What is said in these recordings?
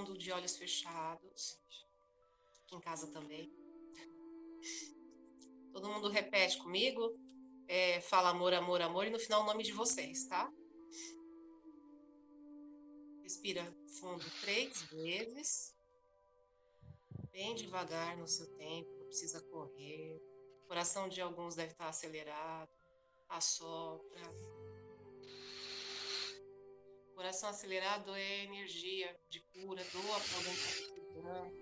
mundo de olhos fechados, aqui em casa também. Todo mundo repete comigo, fala amor, amor, amor, e no final o nome de vocês, tá? Respira fundo 3 vezes, bem devagar no seu tempo, não precisa correr. O coração de alguns deve estar acelerado, assopra. Coração acelerado é energia de cura, doa para alguém que está precisando.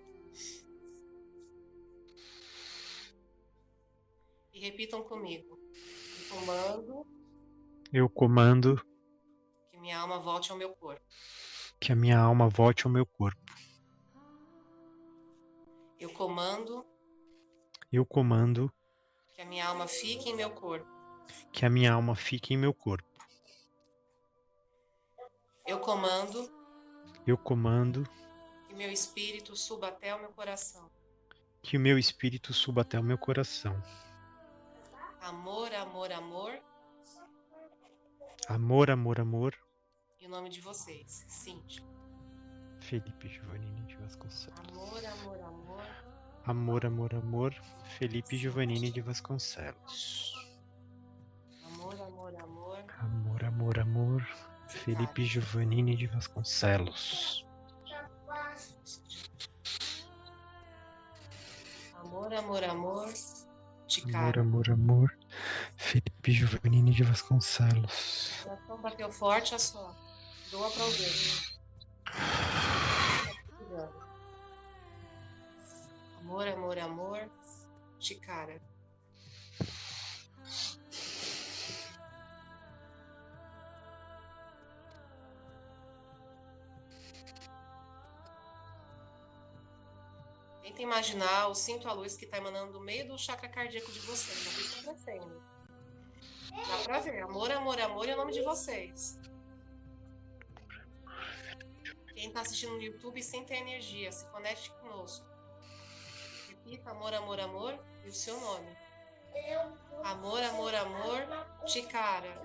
E repitam comigo. Eu comando que minha alma volte ao meu corpo. Que a minha alma volte ao meu corpo. Eu comando que a minha alma fique em meu corpo. Que a minha alma fique em meu corpo. Eu comando que meu espírito suba até o meu coração. Que o meu espírito suba até o meu coração. Amor, amor, amor. Amor, amor, amor. E o nome de vocês, Cíntia. Felipe Giovannini de Vasconcelos. Amor, amor, amor. Amor, amor, amor. Felipe Giovannini de Vasconcelos. Amor, amor, amor. Amor, amor, amor. Felipe Giovannini de Vasconcelos. Amor, amor, amor. Amor, amor, amor. Felipe Giovannini de Vasconcelos. O coração bateu forte, a só. Doa para alguém. Amor, amor, amor. Chicara. Tenta imaginar o cinto à luz que está emanando do meio do chakra cardíaco de vocês. O que está acontecendo? Dá para ver. Amor, amor, amor é o nome de vocês. Quem está assistindo no YouTube sem ter energia, se conecte conosco. Repita amor, amor, amor e o seu nome. Amor, amor, amor, Chicara.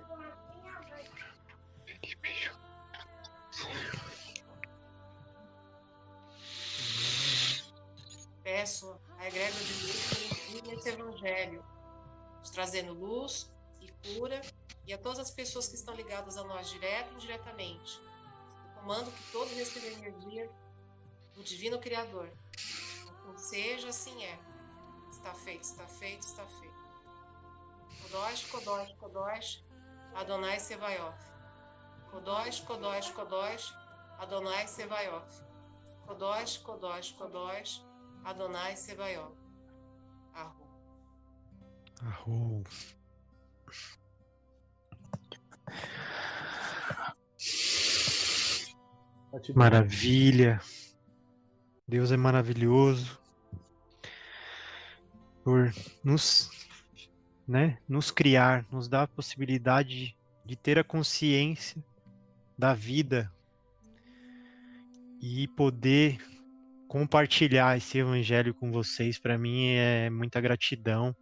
Peço a egrégora de luz nesse evangelho, nos trazendo luz e cura, e a todas as pessoas que estão ligadas a nós, direto e indiretamente. Eu comando que todos recebam energia do Divino Criador. Assim seja, assim é. Está feito, está feito, está feito. Kodosh, Kodosh, Kodosh, Adonai Sevaioth. Kodosh, Kodosh, Kodosh, Adonai Sevaioth. Kodosh, Kodosh, Kodosh, Adonai Sevaioth. Arro. Arro. Maravilha. Deus é maravilhoso por nos criar, nos dar a possibilidade de ter a consciência da vida e poder compartilhar esse evangelho com vocês. Para mim é muita gratidão.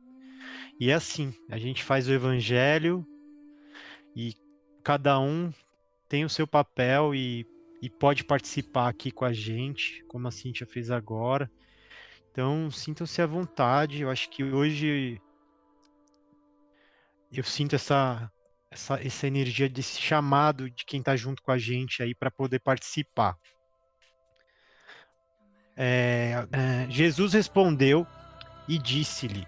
E é assim, a gente faz o evangelho e cada um tem o seu papel e pode participar aqui com a gente, como a Cíntia fez agora. Então, sintam-se à vontade. Eu acho que hoje eu sinto essa energia desse chamado de quem está junto com a gente aí para poder participar. Jesus respondeu e disse-lhe: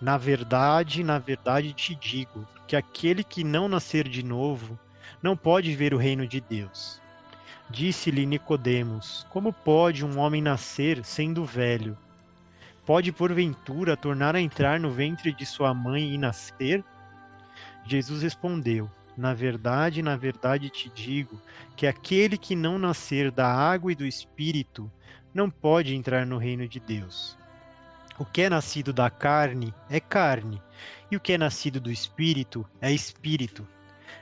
na verdade te digo, que aquele que não nascer de novo não pode ver o reino de Deus. Disse-lhe Nicodemos: como pode um homem nascer sendo velho? Pode porventura tornar a entrar no ventre de sua mãe e nascer? Jesus respondeu: na verdade te digo, que aquele que não nascer da água e do Espírito não pode entrar no reino de Deus. O que é nascido da carne é carne, e o que é nascido do Espírito é Espírito.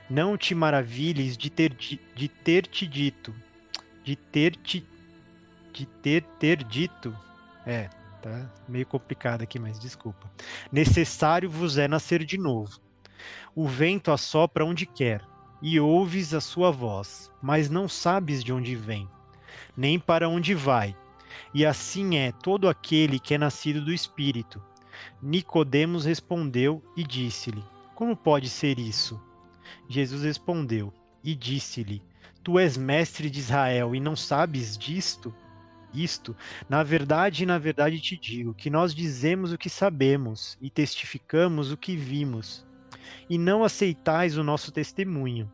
Não te maravilhes de ter dito. Tá meio complicado aqui, mas desculpa. Necessário vos é nascer de novo. O vento assopra onde quer, e ouves a sua voz, mas não sabes de onde vem, nem para onde vai. E assim é todo aquele que é nascido do Espírito. Nicodemos respondeu e disse-lhe: Como pode ser isso? Jesus respondeu e disse-lhe: Tu és mestre de Israel e não sabes disto? Isto, na verdade te digo, que nós dizemos o que sabemos e testificamos o que vimos, e não aceitais o nosso testemunho.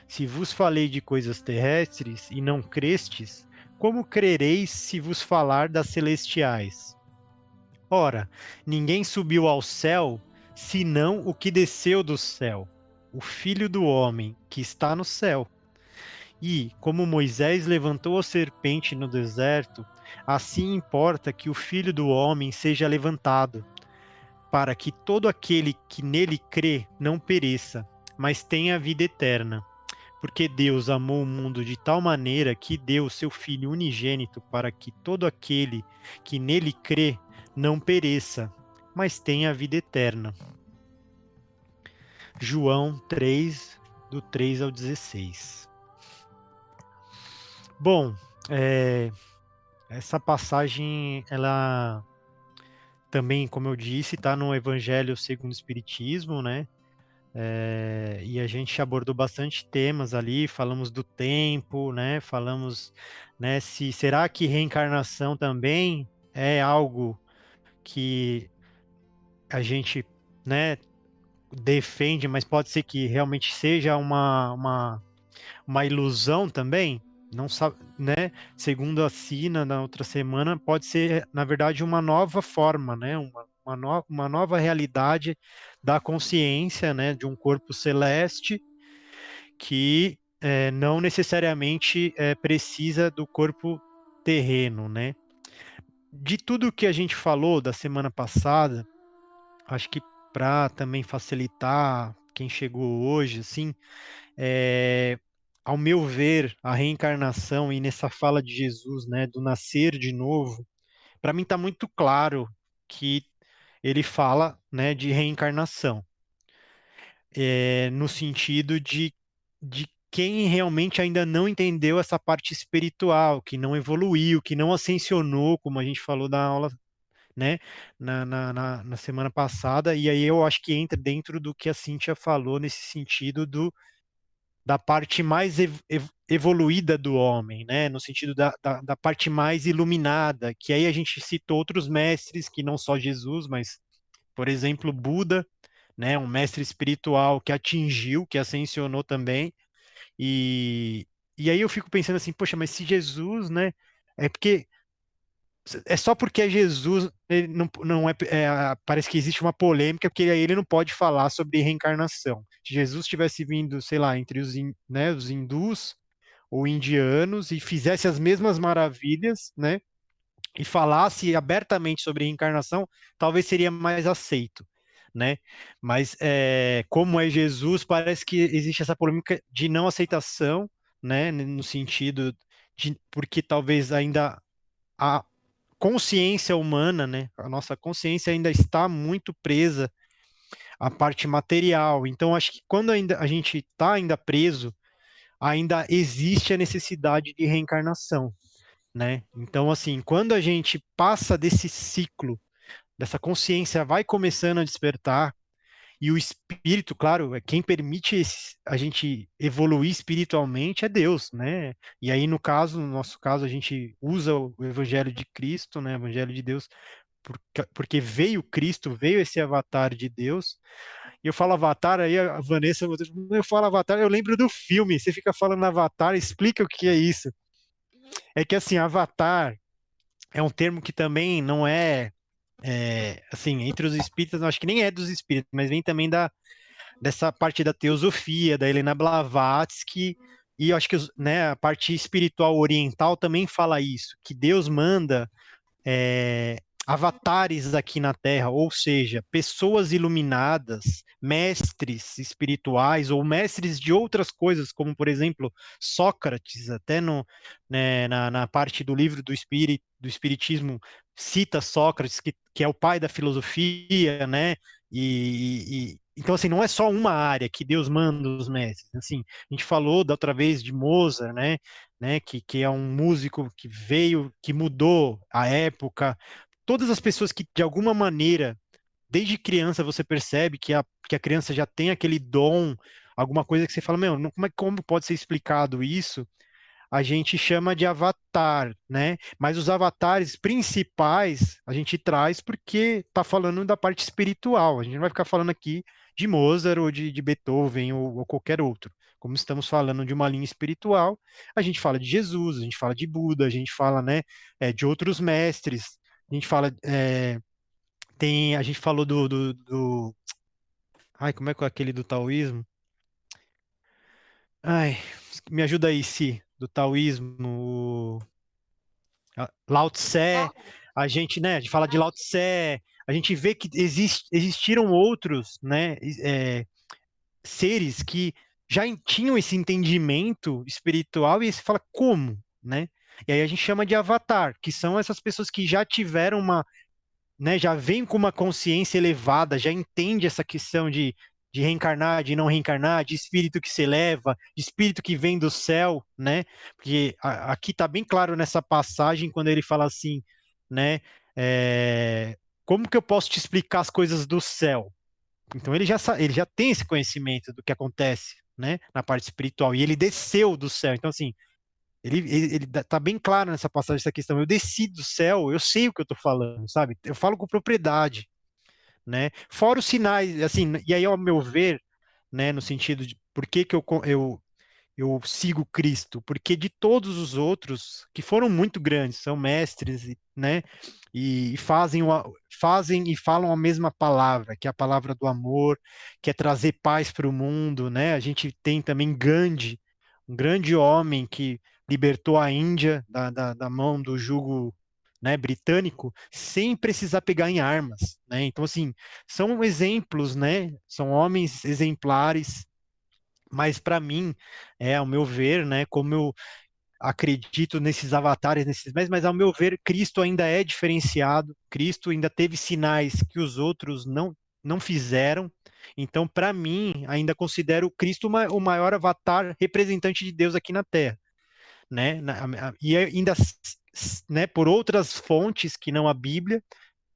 Se vos falei de coisas terrestres e não crestes, como crereis se vos falar das celestiais? Ora, ninguém subiu ao céu, senão o que desceu do céu, o Filho do homem, que está no céu. E, como Moisés levantou a serpente no deserto, assim importa que o Filho do homem seja levantado, para que todo aquele que nele crê não pereça, mas tenha a vida eterna. Porque Deus amou o mundo de tal maneira que deu o seu Filho unigênito para que todo aquele que nele crê não pereça, mas tenha a vida eterna. João 3, do 3 ao 16. Bom, essa passagem, ela também, como eu disse, está no Evangelho segundo o Espiritismo, né? E a gente abordou bastante temas ali, falamos do tempo, né? Falamos, né, se será que reencarnação também é algo que a gente, né, defende, mas pode ser que realmente seja uma ilusão também? Não sabe, né? Segundo a Sina, na outra semana, pode ser, na verdade, uma nova forma, né? Uma nova realidade da consciência, né? De um corpo celeste que não necessariamente precisa do corpo terreno, né? De tudo que a gente falou da semana passada, acho que para também facilitar quem chegou hoje, assim, ao meu ver, a reencarnação e nessa fala de Jesus, né, do nascer de novo, para mim está muito claro que ele fala, né, de reencarnação, no sentido de quem realmente ainda não entendeu essa parte espiritual, que não evoluiu, que não ascensionou, como a gente falou na aula, né, na semana passada, e aí eu acho que entra dentro do que a Cíntia falou nesse sentido da parte mais evoluída do homem, né? No sentido da parte mais iluminada, que aí a gente citou outros mestres, que não só Jesus, mas, por exemplo, Buda, né? Um mestre espiritual que atingiu, que ascensionou também, e, e aí eu fico pensando assim, poxa, mas se Jesus, né? É porque é só porque é Jesus, ele não parece que existe uma polêmica, porque aí ele não pode falar sobre reencarnação. Se Jesus tivesse vindo, sei lá, entre né, os hindus ou indianos e fizesse as mesmas maravilhas, né, e falasse abertamente sobre reencarnação, talvez seria mais aceito, né? Mas como é Jesus, parece que existe essa polêmica de não aceitação, né, no sentido de porque talvez ainda a consciência humana, né? A nossa consciência ainda está muito presa à parte material. Então, acho que quando ainda a gente está ainda preso, ainda existe a necessidade de reencarnação, né? Então, assim, quando a gente passa desse ciclo, dessa consciência vai começando a despertar, e o espírito, claro, é quem permite a gente evoluir espiritualmente é Deus, né? E aí, no caso, no nosso caso, a gente usa o Evangelho de Cristo, né? O Evangelho de Deus, porque veio Cristo, veio esse avatar de Deus. E eu falo avatar, aí a Vanessa, eu falo avatar, eu lembro do filme. Você fica falando avatar, explica o que é isso. É que assim, avatar é um termo que também não assim, entre os espíritas, eu acho que nem é dos espíritos, mas vem também dessa parte da teosofia, da Helena Blavatsky, e eu acho que né, a parte espiritual oriental também fala isso, que Deus manda avatares aqui na Terra, ou seja, pessoas iluminadas, mestres espirituais ou mestres de outras coisas, como por exemplo Sócrates, até né, na parte do livro do Espiritismo cita Sócrates, que é o pai da filosofia, né? Então, assim, não é só uma área que Deus manda os mestres. Assim, a gente falou da outra vez de Mozart, né, que é um músico que veio, que mudou a época. Todas as pessoas que, de alguma maneira, desde criança você percebe que a criança já tem aquele dom, alguma coisa que você fala, meu, como pode ser explicado isso? A gente chama de avatar, né? Mas os avatares principais a gente traz porque está falando da parte espiritual. A gente não vai ficar falando aqui de Mozart ou de Beethoven ou qualquer outro. Como estamos falando de uma linha espiritual, a gente fala de Jesus, a gente fala de Buda, a gente fala, né, de outros mestres. A gente fala, a gente falou ai, como é que é aquele do taoísmo? Ai, me ajuda aí, Si, do taoísmo. Lao Tse, Ah, a gente, né, a gente fala de ah, Lao Tse, a gente vê que existiram outros, né, seres que já tinham esse entendimento espiritual e aí você fala como, né? E aí a gente chama de avatar, que são essas pessoas que já tiveram uma, né, já vem com uma consciência elevada, já entende essa questão de reencarnar, de não reencarnar, de espírito que se eleva, de espírito que vem do céu, né? Porque aqui está bem claro nessa passagem quando ele fala assim, né? Como que eu posso te explicar as coisas do céu? Então ele já tem esse conhecimento do que acontece, né? Na parte espiritual e ele desceu do céu. Então assim, ele tá bem claro nessa passagem essa questão. Eu desci do céu, eu sei o que eu tô falando, sabe? Eu falo com propriedade, né? Fora os sinais, assim, e aí ao meu ver, né, no sentido de por que que eu sigo Cristo, porque de todos os outros que foram muito grandes, são mestres, né? E fazem e falam a mesma palavra, que é a palavra do amor, que é trazer paz para o mundo, né? A gente tem também Gandhi, um grande homem que libertou a Índia da mão do jugo, né, britânico, sem precisar pegar em armas, né? Então, assim, são exemplos, né? São homens exemplares, mas para mim, ao meu ver, né, como eu acredito nesses avatares, mas ao meu ver, Cristo ainda é diferenciado, Cristo ainda teve sinais que os outros não fizeram. Então, para mim, ainda considero Cristo o maior avatar representante de Deus aqui na Terra, né? E ainda, né, por outras fontes que não a Bíblia,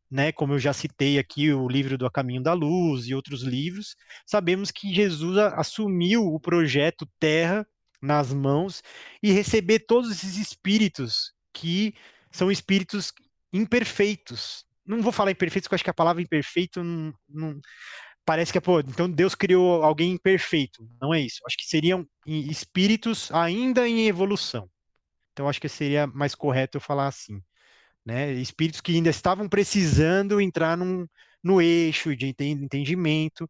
né, como eu já citei aqui o livro do A Caminho da Luz e outros livros, sabemos que Jesus assumiu o projeto Terra nas mãos e receber todos esses espíritos que são espíritos imperfeitos. Não vou falar imperfeitos, porque eu acho que a palavra imperfeito parece que é, pô, então Deus criou alguém imperfeito. Não é isso. Acho que seriam espíritos ainda em evolução. Então acho que seria mais correto eu falar assim, né? Espíritos que ainda estavam precisando entrar no eixo de entendimento.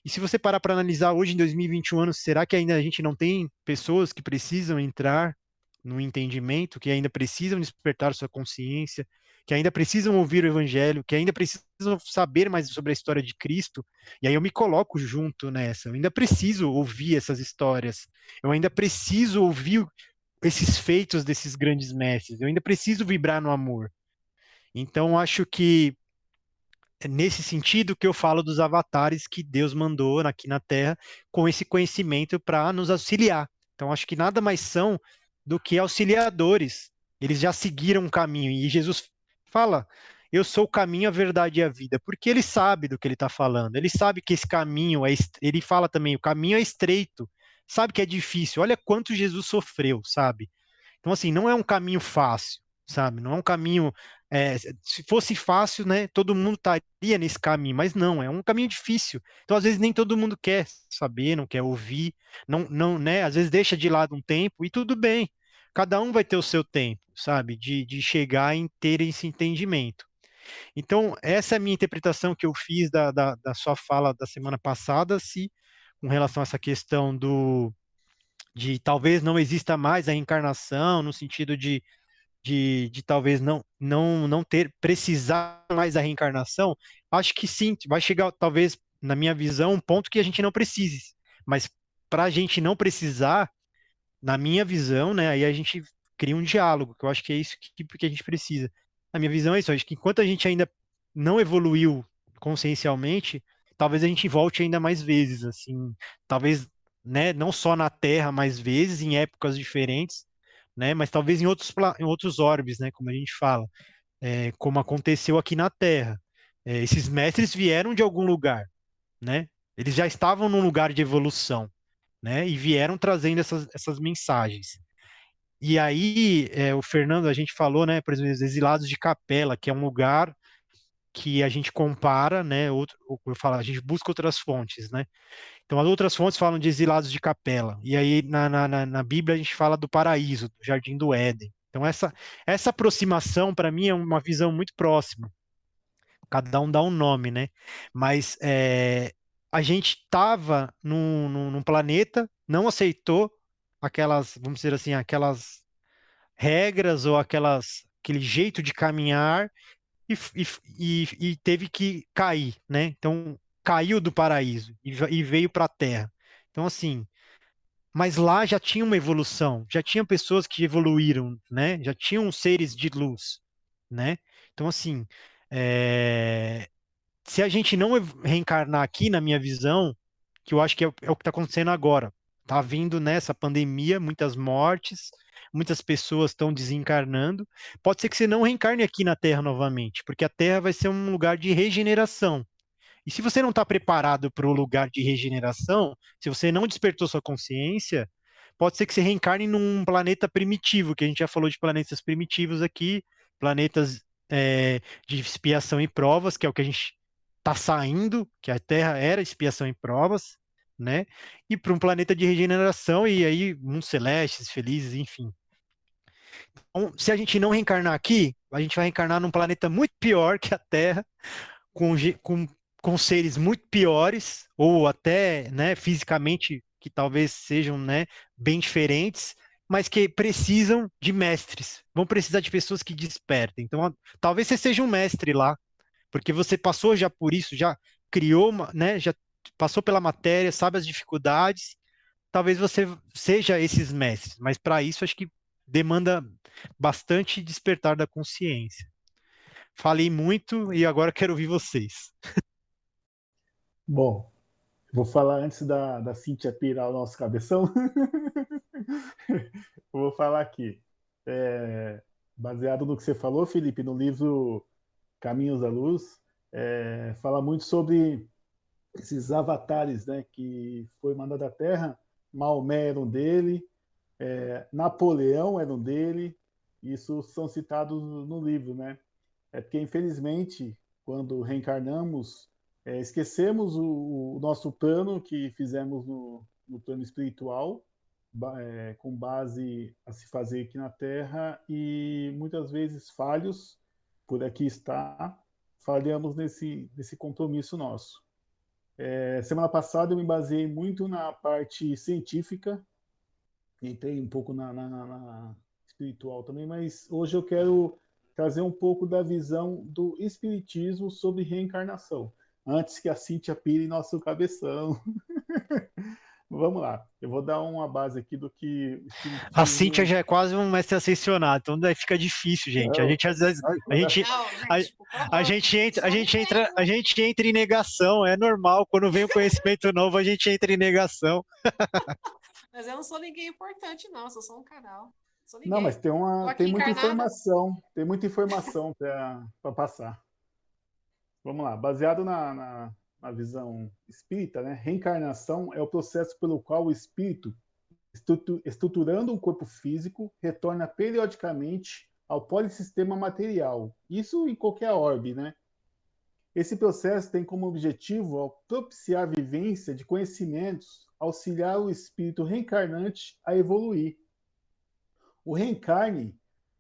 E se você parar para analisar hoje, em 2021 anos, será que ainda a gente não tem pessoas que precisam entrar no entendimento, que ainda precisam despertar sua consciência, que ainda precisam ouvir o evangelho, que ainda precisam saber mais sobre a história de Cristo? E aí eu me coloco junto nessa. Eu ainda preciso ouvir essas histórias. Eu ainda preciso ouvir esses feitos desses grandes mestres. Eu ainda preciso vibrar no amor. Então, acho que é nesse sentido que eu falo dos avatares que Deus mandou aqui na Terra com esse conhecimento para nos auxiliar. Então, acho que nada mais são do que auxiliadores. Eles já seguiram um caminho e Jesus fala: Eu sou o caminho, a verdade e a vida, porque ele sabe do que ele está falando. Ele sabe que esse caminho ele fala também: o caminho é estreito. Sabe que é difícil. Olha quanto Jesus sofreu, sabe? Então, assim, não é um caminho fácil, sabe? Não é um caminho. Se fosse fácil, né? Todo mundo estaria nesse caminho, mas não, é um caminho difícil. Então, às vezes, nem todo mundo quer saber, não quer ouvir, não, né? Às vezes deixa de lado um tempo e tudo bem. Cada um vai ter o seu tempo, sabe? De chegar em ter esse entendimento. Então, essa é a minha interpretação que eu fiz da sua fala da semana passada, se com relação a essa questão de talvez não exista mais a reencarnação, no sentido de talvez não ter, precisar mais da reencarnação, acho que sim, vai chegar, talvez, na minha visão, um ponto que a gente não precise. Mas para a gente não precisar, na minha visão, né, aí a gente cria um diálogo, que eu acho que é isso que a gente precisa. Na minha visão é isso, acho que enquanto a gente ainda não evoluiu consciencialmente, talvez a gente volte ainda mais vezes, assim, talvez, né, não só na Terra mais vezes, em épocas diferentes, né, mas talvez em outros orbes, né, como a gente fala, como aconteceu aqui na Terra. Esses mestres vieram de algum lugar, né? Eles já estavam num lugar de evolução, né? E vieram trazendo essas mensagens. E aí, o Fernando, a gente falou, né, por exemplo, os Exilados de Capela, que é um lugar que a gente compara, né, eu falo, a gente busca outras fontes, né? Então, as outras fontes falam de Exilados de Capela. E aí, na Bíblia, a gente fala do paraíso, do Jardim do Éden. Então, essa aproximação, para mim, é uma visão muito próxima. Cada um dá um nome, né? Mas a gente estava num planeta, não aceitou aquelas, vamos dizer assim, aquelas regras ou aquele jeito de caminhar e teve que cair, né? Então, caiu do paraíso e veio para a Terra. Então, assim, mas lá já tinha uma evolução, já tinha pessoas que evoluíram, né? Já tinham seres de luz, né? Então, assim, é, se a gente não reencarnar aqui, na minha visão, que eu acho que é o que está acontecendo agora, tá vindo nessa pandemia, muitas mortes, muitas pessoas estão desencarnando. Pode ser que você não reencarne aqui na Terra novamente, porque a Terra vai ser um lugar de regeneração. E se você não está preparado para o lugar de regeneração, se você não despertou sua consciência, pode ser que você reencarne num planeta primitivo, que a gente já falou de planetas primitivos aqui, planetas de expiação e provas, que é o que a gente está saindo, que a Terra era expiação e provas, né? E para um planeta de regeneração, e aí mundos celestes, felizes, enfim. Então, se a gente não reencarnar aqui, a gente vai reencarnar num planeta muito pior que a Terra, com, com seres muito piores, ou até, né, fisicamente, que talvez sejam, né, bem diferentes, mas que precisam de mestres, vão precisar de pessoas que despertem. Então, talvez você seja um mestre lá, porque você passou já por isso, já criou, né, já passou pela matéria, sabe as dificuldades, talvez você seja esses mestres, mas para isso acho que demanda bastante despertar da consciência. Falei muito e agora quero ouvir vocês. Bom, vou falar antes da Cíntia pirar o nosso cabeção. Vou falar aqui. Baseado no que você falou, Felipe, no livro Caminhos da Luz, fala muito sobre esses avatares, né, que foi mandado à Terra. Maomé era um dele, Napoleão era um dele. Isso são citados no livro, né? É porque, infelizmente, quando reencarnamos, esquecemos o nosso plano que fizemos no plano espiritual, com base a se fazer aqui na Terra, e muitas vezes falhos, por aqui está, falhamos nesse compromisso nosso. Semana passada eu me baseei muito na parte científica, entrei um pouco na espiritual também, mas hoje eu quero trazer um pouco da visão do espiritismo sobre reencarnação, antes que a Cíntia pire nosso cabeção. Vamos lá, eu vou dar uma base aqui do que o A Cíntia espiritismo... já é quase um mestre ascensionado, então daí fica difícil, gente. A Não, gente às vezes a gente Não, a, gente, por a favor, gente entra, a só gente ninguém, entra, a viu? gente entra em negação, é normal. Quando vem um conhecimento novo, a gente entra em negação. Mas eu não sou ninguém importante, não. Eu sou só um canal. Sou Não, mas ninguém. Tô tem aqui encarnada. muita informação para passar. Vamos lá, baseado na visão espírita, né? Reencarnação é o processo pelo qual o espírito, estruturando um corpo físico, retorna periodicamente ao polissistema material. Isso em qualquer orbe, né? Esse processo tem como objetivo propiciar a vivência de conhecimentos, auxiliar o espírito reencarnante a evoluir. O reencarne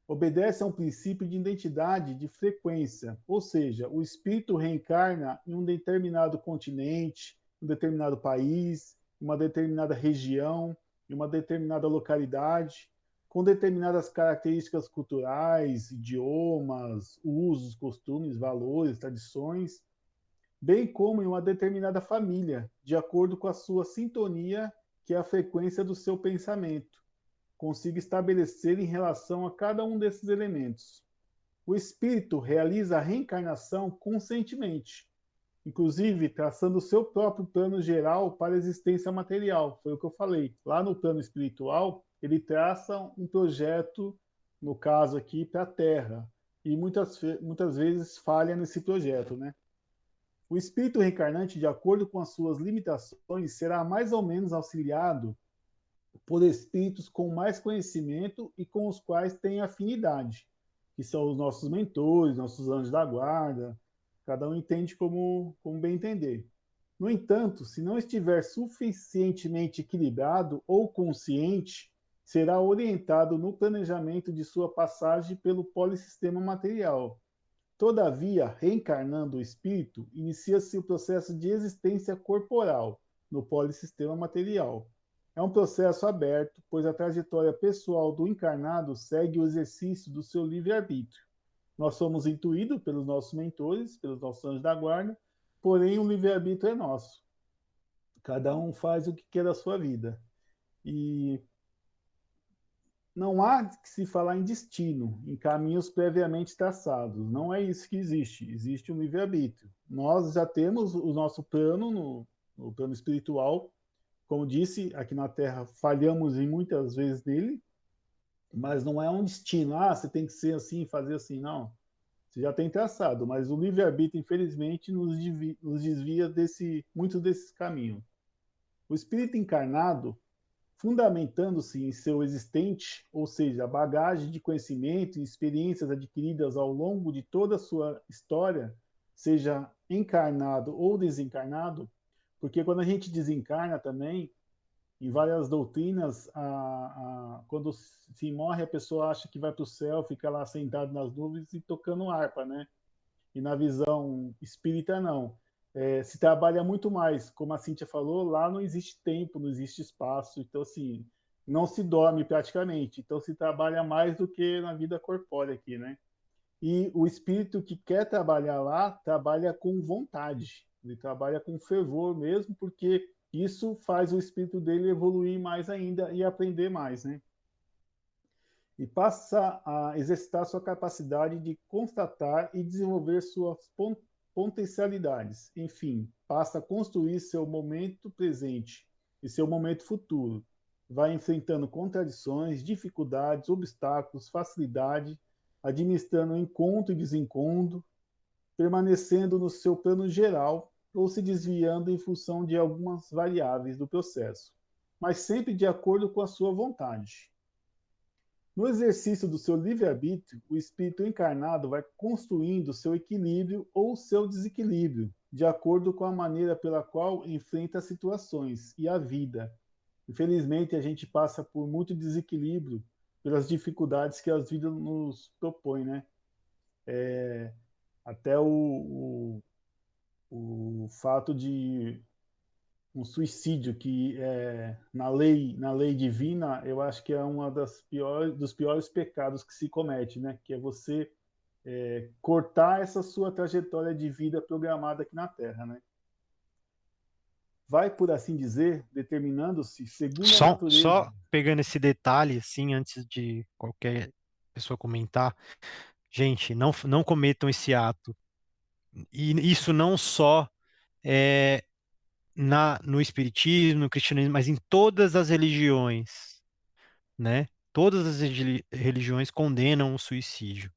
obedece a um princípio de identidade de frequência, ou seja, o espírito reencarna em um determinado continente, um determinado país, uma determinada região, em uma determinada localidade, com determinadas características culturais, idiomas, usos, costumes, valores, tradições, bem como em uma determinada família, de acordo com a sua sintonia, que é a frequência do seu pensamento, consiga estabelecer em relação a cada um desses elementos. O espírito realiza a reencarnação conscientemente, inclusive traçando o seu próprio plano geral para a existência material. Foi o que eu falei. Lá no plano espiritual, ele traça um projeto, no caso aqui, para a Terra. E muitas vezes falha nesse projeto, né? O espírito reencarnante, de acordo com as suas limitações, será mais ou menos auxiliado por espíritos com mais conhecimento e com os quais tem afinidade, que são os nossos mentores, nossos anjos da guarda. Cada um entende como bem entender. No entanto, se não estiver suficientemente equilibrado ou consciente, será orientado no planejamento de sua passagem pelo polissistema material. Todavia, reencarnando o espírito, inicia-se o processo de existência corporal no polissistema material. É um processo aberto, pois a trajetória pessoal do encarnado segue o exercício do seu livre-arbítrio. Nós somos intuídos pelos nossos mentores, pelos nossos anjos da guarda, porém o livre-arbítrio é nosso. Cada um faz o que quer da sua vida. E não há que se falar em destino, em caminhos previamente traçados. Não é isso que existe. Existe um livre-arbítrio. Nós já temos o nosso plano, no plano espiritual. Como disse, aqui na Terra falhamos em muitas vezes nele, mas não é um destino. Ah, você tem que ser assim, fazer assim. Não. Você já tem traçado, mas o livre-arbítrio, infelizmente, nos desvia muito desses caminhos. O espírito encarnado, fundamentando-se em seu existente, ou seja, a bagagem de conhecimento e experiências adquiridas ao longo de toda a sua história, seja encarnado ou desencarnado, porque quando a gente desencarna também, em várias doutrinas, quando se morre, a pessoa acha que vai para o céu, fica lá sentado nas nuvens e tocando harpa, né? E na visão espírita, não. Se trabalha muito mais. Como a Cíntia falou, lá não existe tempo, não existe espaço. Então, assim, não se dorme praticamente. Então, se trabalha mais do que na vida corpórea aqui, né? E o espírito que quer trabalhar lá, trabalha com vontade. Ele trabalha com fervor mesmo, porque isso faz o espírito dele evoluir mais ainda e aprender mais, né? E passa a exercitar sua capacidade de constatar e desenvolver suas potencialidades. Enfim, passa a construir seu momento presente e seu momento futuro. Vai enfrentando contradições, dificuldades, obstáculos, facilidade, administrando encontro e desencontro, permanecendo no seu plano geral ou se desviando em função de algumas variáveis do processo, mas sempre de acordo com a sua vontade. No exercício do seu livre-arbítrio, o espírito encarnado vai construindo seu equilíbrio ou seu desequilíbrio, de acordo com a maneira pela qual enfrenta as situações e a vida. Infelizmente, a gente passa por muito desequilíbrio pelas dificuldades que a vida nos propõe, né? Até o fato de um suicídio que na lei divina, eu acho que é uma dos piores pecados que se comete, né? Que é você cortar essa sua trajetória de vida programada aqui na Terra, né? Vai, por assim dizer, determinando-se segundo a natureza. Só pegando esse detalhe, assim, antes de qualquer pessoa comentar, gente, não cometam esse ato. E isso não só no espiritismo, no cristianismo, mas em todas as religiões, né? Todas as religiões condenam o suicídio.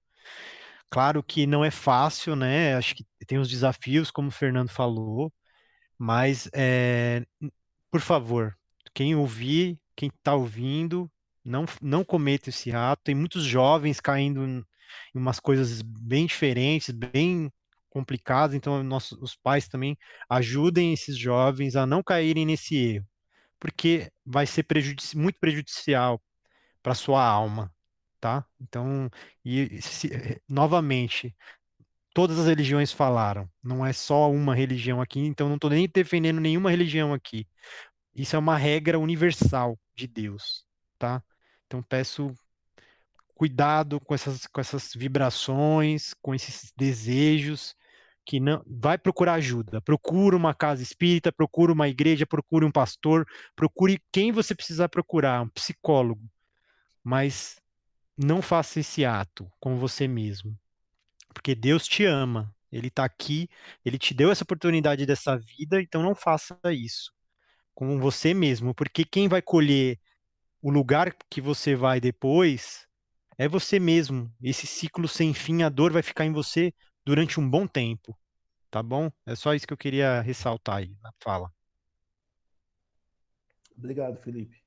Claro que não é fácil, né? Acho que tem os desafios, como o Fernando falou, mas por favor, quem está ouvindo, não cometa esse ato. Tem muitos jovens caindo em umas coisas bem diferentes, bem complicadas, então os pais também ajudem esses jovens a não caírem nesse erro, porque vai ser muito prejudicial para sua alma, tá? Então, novamente, todas as religiões falaram, não é só uma religião aqui, então não estou nem defendendo nenhuma religião aqui. Isso é uma regra universal de Deus, tá? Então peço cuidado com essas vibrações, com esses desejos, que não vai procurar ajuda. Procura uma casa espírita, procura uma igreja, procure um pastor, procure quem você precisar procurar, um psicólogo, mas não faça esse ato com você mesmo, porque Deus te ama. Ele está aqui, ele te deu essa oportunidade dessa vida, então não faça isso com você mesmo, porque quem vai colher o lugar que você vai depois é você mesmo. Esse ciclo sem fim, a dor vai ficar em você durante um bom tempo, tá bom? É só isso que eu queria ressaltar aí na fala. Obrigado, Felipe.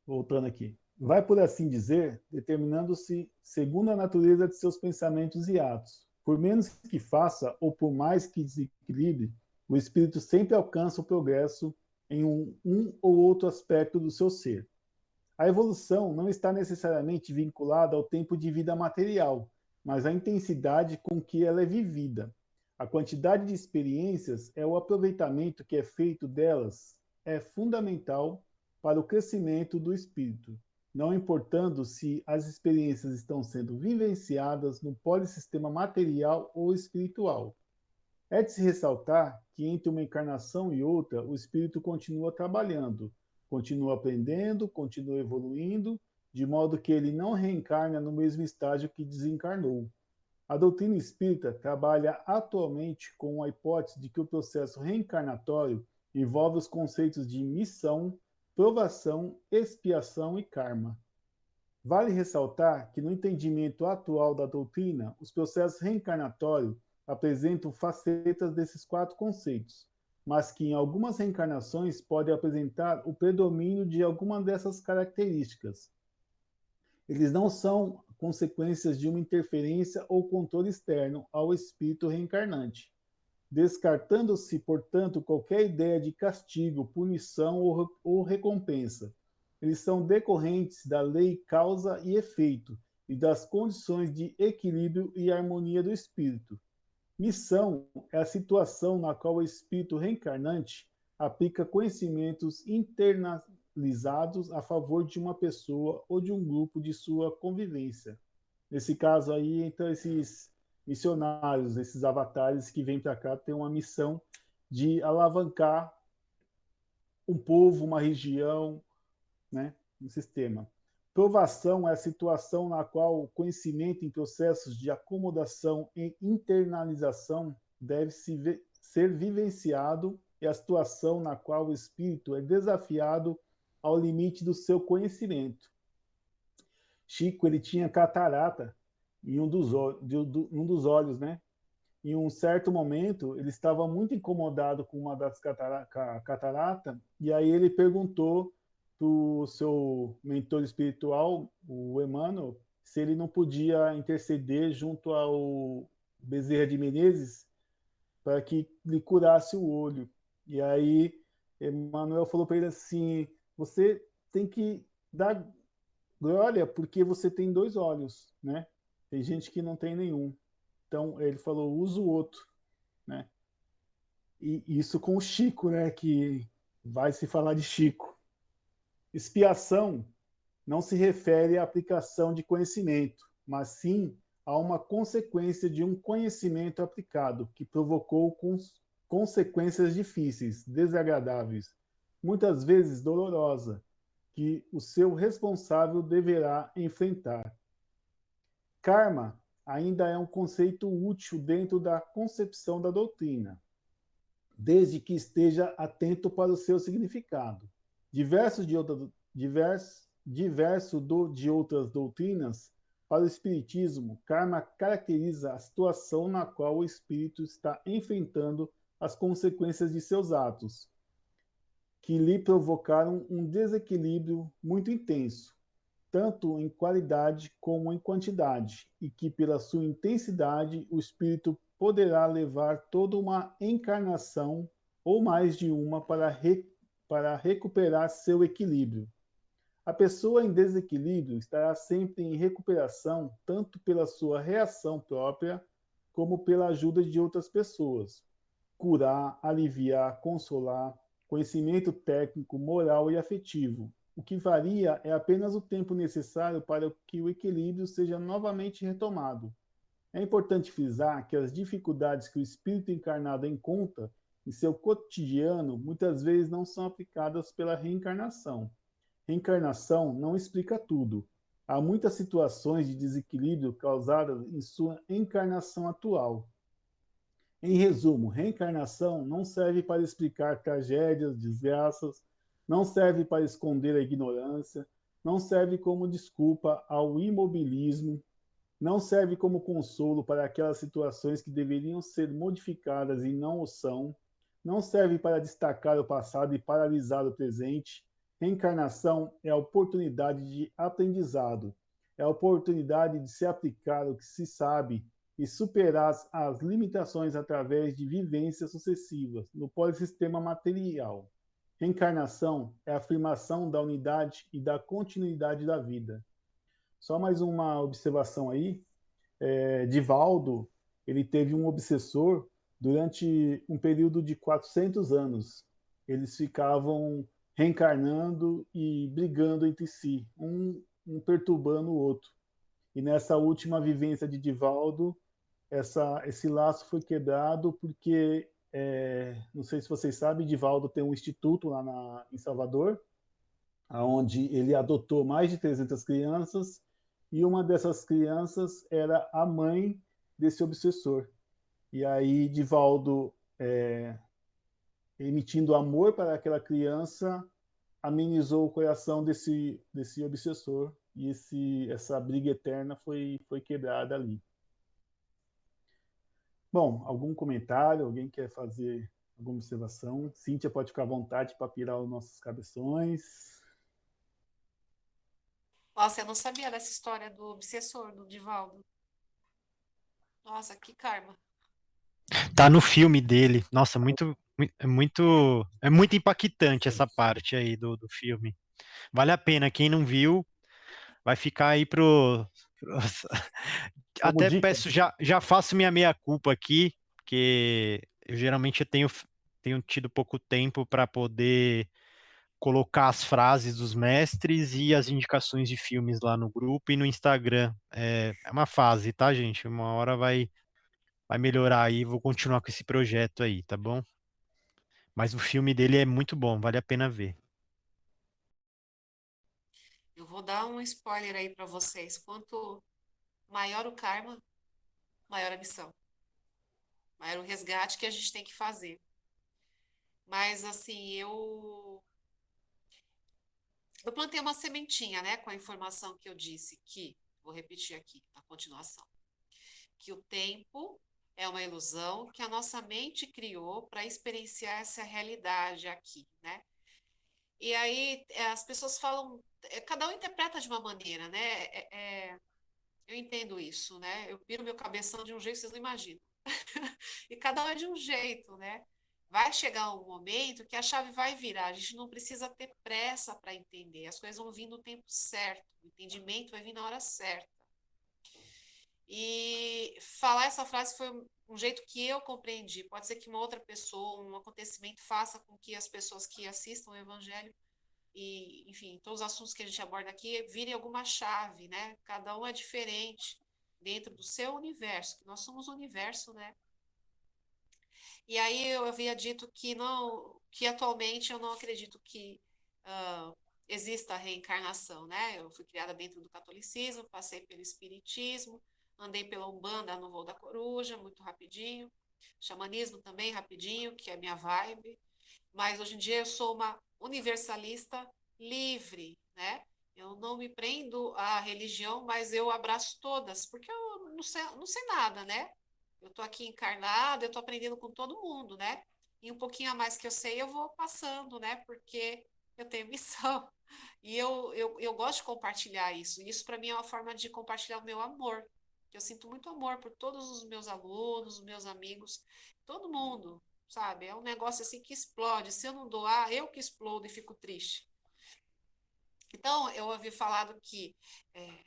Voltando aqui. Vai, por assim dizer, determinando-se segundo a natureza de seus pensamentos e atos. Por menos que faça, ou por mais que desequilibre, o espírito sempre alcança o progresso em um ou outro aspecto do seu ser. A evolução não está necessariamente vinculada ao tempo de vida material, mas à intensidade com que ela é vivida. A quantidade de experiências é o aproveitamento que é feito delas é fundamental para o crescimento do espírito, não importando se as experiências estão sendo vivenciadas no polissistema material ou espiritual. É de se ressaltar que entre uma encarnação e outra, o espírito continua trabalhando, continua aprendendo, continua evoluindo, de modo que ele não reencarna no mesmo estágio que desencarnou. A doutrina espírita trabalha atualmente com a hipótese de que o processo reencarnatório envolve os conceitos de missão, provação, expiação e karma. Vale ressaltar que, no entendimento atual da doutrina, os processos reencarnatórios apresentam facetas desses 4 conceitos, mas que em algumas reencarnações podem apresentar o predomínio de alguma dessas características. Eles não são consequências de uma interferência ou controle externo ao espírito reencarnante, descartando-se, portanto, qualquer ideia de castigo, punição ou recompensa. Eles são decorrentes da lei causa e efeito e das condições de equilíbrio e harmonia do espírito. Missão é a situação na qual o espírito reencarnante aplica conhecimentos internalizados a favor de uma pessoa ou de um grupo de sua convivência. Nesse caso aí, então, esses missionários, esses avatares que vêm para cá, têm uma missão de alavancar um povo, uma região, né, um sistema. Provação é a situação na qual o conhecimento em processos de acomodação e internalização deve ser vivenciado, e a situação na qual o espírito é desafiado ao limite do seu conhecimento. Chico, ele tinha catarata em um dos olhos, né? Em um certo momento, ele estava muito incomodado com uma das cataratas, e aí ele perguntou para o seu mentor espiritual, o Emmanuel, se ele não podia interceder junto ao Bezerra de Menezes para que lhe curasse o olho. E aí Emmanuel falou para ele assim: você tem que dar glória porque você tem 2 olhos, né? Tem gente que não tem nenhum. Então ele falou: usa o outro, né? E isso com o Chico, né? Que vai se falar de Chico. Expiação não se refere à aplicação de conhecimento, mas sim a uma consequência de um conhecimento aplicado que provocou consequências difíceis, desagradáveis, muitas vezes dolorosa, que o seu responsável deverá enfrentar. Karma ainda é um conceito útil dentro da concepção da doutrina, desde que esteja atento para o seu significado. Diverso de outras doutrinas, para o Espiritismo, karma caracteriza a situação na qual o espírito está enfrentando as consequências de seus atos, que lhe provocaram um desequilíbrio muito intenso, tanto em qualidade como em quantidade, e que, pela sua intensidade, o espírito poderá levar toda uma encarnação, ou mais de uma, para recuperar seu equilíbrio. A pessoa em desequilíbrio estará sempre em recuperação, tanto pela sua reação própria, como pela ajuda de outras pessoas. Curar, aliviar, consolar, conhecimento técnico, moral e afetivo. O que varia é apenas o tempo necessário para que o equilíbrio seja novamente retomado. É importante frisar que as dificuldades que o espírito encarnado encontra em seu cotidiano muitas vezes não são aplicadas pela reencarnação. Reencarnação não explica tudo. Há muitas situações de desequilíbrio causadas em sua encarnação atual. Em resumo, reencarnação não serve para explicar tragédias, desgraças, não serve para esconder a ignorância, não serve como desculpa ao imobilismo, não serve como consolo para aquelas situações que deveriam ser modificadas e não o são, não serve para destacar o passado e paralisar o presente. Reencarnação é a oportunidade de aprendizado, é a oportunidade de se aplicar o que se sabe e superar as limitações através de vivências sucessivas no polissistema material. Reencarnação é a afirmação da unidade e da continuidade da vida. Só mais uma observação aí. Divaldo, ele teve um obsessor durante um período de 400 anos. Eles ficavam reencarnando e brigando entre si, um perturbando o outro. E nessa última vivência de Divaldo, esse laço foi quebrado porque, não sei se vocês sabem, Divaldo tem um instituto lá em Salvador, onde ele adotou mais de 300 crianças, e uma dessas crianças era a mãe desse obsessor. E aí Divaldo, emitindo amor para aquela criança, amenizou o coração desse obsessor, e essa briga eterna foi quebrada ali. Bom, algum comentário? Alguém quer fazer alguma observação? Cíntia pode ficar à vontade para pirar os nossos cabeções. Nossa, eu não sabia dessa história do obsessor, do Divaldo. Nossa, que karma. Tá no filme dele. Nossa, é muito impactante essa parte aí do filme. Vale a pena, quem não viu, vai ficar aí Como até dica, peço, já faço minha meia-culpa aqui, que eu geralmente tenho tido pouco tempo para poder colocar as frases dos mestres e as indicações de filmes lá no grupo e no Instagram. É uma fase, tá, gente? Uma hora vai melhorar aí, vou continuar com esse projeto aí, tá bom? Mas o filme dele é muito bom, vale a pena ver. Eu vou dar um spoiler aí para vocês. Quanto maior o karma, maior a missão. Maior o resgate que a gente tem que fazer. Mas, assim, eu plantei uma sementinha, né, com a informação que eu disse, que, vou repetir aqui, a continuação, que o tempo é uma ilusão que a nossa mente criou para experienciar essa realidade aqui, né? E aí as pessoas falam, cada um interpreta de uma maneira, né? Eu entendo isso, né? Eu piro meu cabeção de um jeito que vocês não imaginam. E cada um é de um jeito, né? Vai chegar um momento que a chave vai virar. A gente não precisa ter pressa para entender. As coisas vão vir no tempo certo. O entendimento vai vir na hora certa. E falar essa frase foi um jeito que eu compreendi. Pode ser que uma outra pessoa, um acontecimento, faça com que as pessoas que assistam o Evangelho e, enfim, todos os assuntos que a gente aborda aqui virem alguma chave, né? Cada um é diferente dentro do seu universo, que nós somos o universo, né? E aí eu havia dito que não, que atualmente eu não acredito que exista a reencarnação, né? Eu fui criada dentro do catolicismo, passei pelo espiritismo, andei pela Umbanda no voo da coruja, muito rapidinho, xamanismo também rapidinho, que é minha vibe, mas hoje em dia eu sou uma universalista livre, né? Eu não me prendo à religião, mas eu abraço todas, porque eu não sei nada, né? Eu tô aqui encarnada, eu tô aprendendo com todo mundo, né? E um pouquinho a mais que eu sei, eu vou passando, né? Porque eu tenho missão. E eu gosto de compartilhar isso. E isso, para mim, é uma forma de compartilhar o meu amor. Eu sinto muito amor por todos os meus alunos, os meus amigos, todo mundo, sabe? É um negócio assim que explode. Se eu não doar, eu que explodo e fico triste. Então, eu ouvi falado que, é,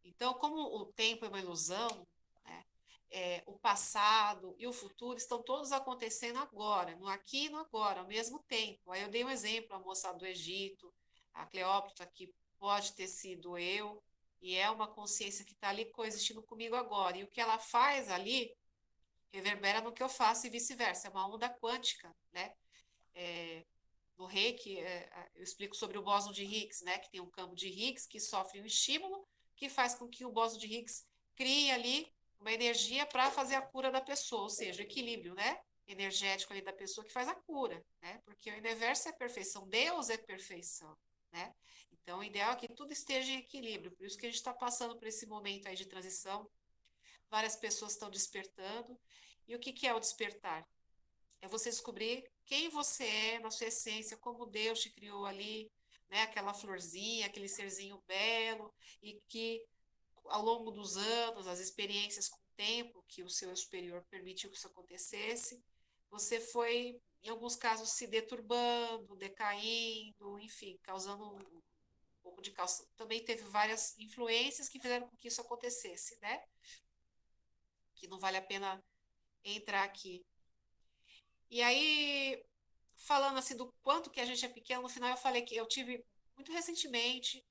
então, como o tempo é uma ilusão, né, o passado e o futuro estão todos acontecendo agora, no aqui e no agora, ao mesmo tempo. Aí eu dei um exemplo, a moça do Egito, a Cleópatra, que pode ter sido eu, e é uma consciência que está ali coexistindo comigo agora. E o que ela faz ali reverbera no que eu faço e vice-versa. É uma onda quântica, né? No Reiki, eu explico sobre o bóson de Higgs, né? Que tem um campo de Higgs que sofre um estímulo que faz com que o bóson de Higgs crie ali uma energia para fazer a cura da pessoa, ou seja, o equilíbrio, né? Energético ali da pessoa que faz a cura, né? Porque o universo é perfeição, Deus é perfeição, né? Então, o ideal é que tudo esteja em equilíbrio. Por isso que a gente está passando por esse momento aí de transição. Várias pessoas estão despertando. E o que que é o despertar? É você descobrir quem você é na sua essência, como Deus te criou ali, né? Aquela florzinha, aquele serzinho belo, e que ao longo dos anos, as experiências com o tempo, que o seu superior permitiu que isso acontecesse, você foi, em alguns casos, se deturbando, decaindo, enfim, causando um pouco de caos. Também teve várias influências que fizeram com que isso acontecesse, né? Que não vale a pena entrar aqui. E aí, falando assim do quanto que a gente é pequeno, no final eu falei que eu tive muito recentemente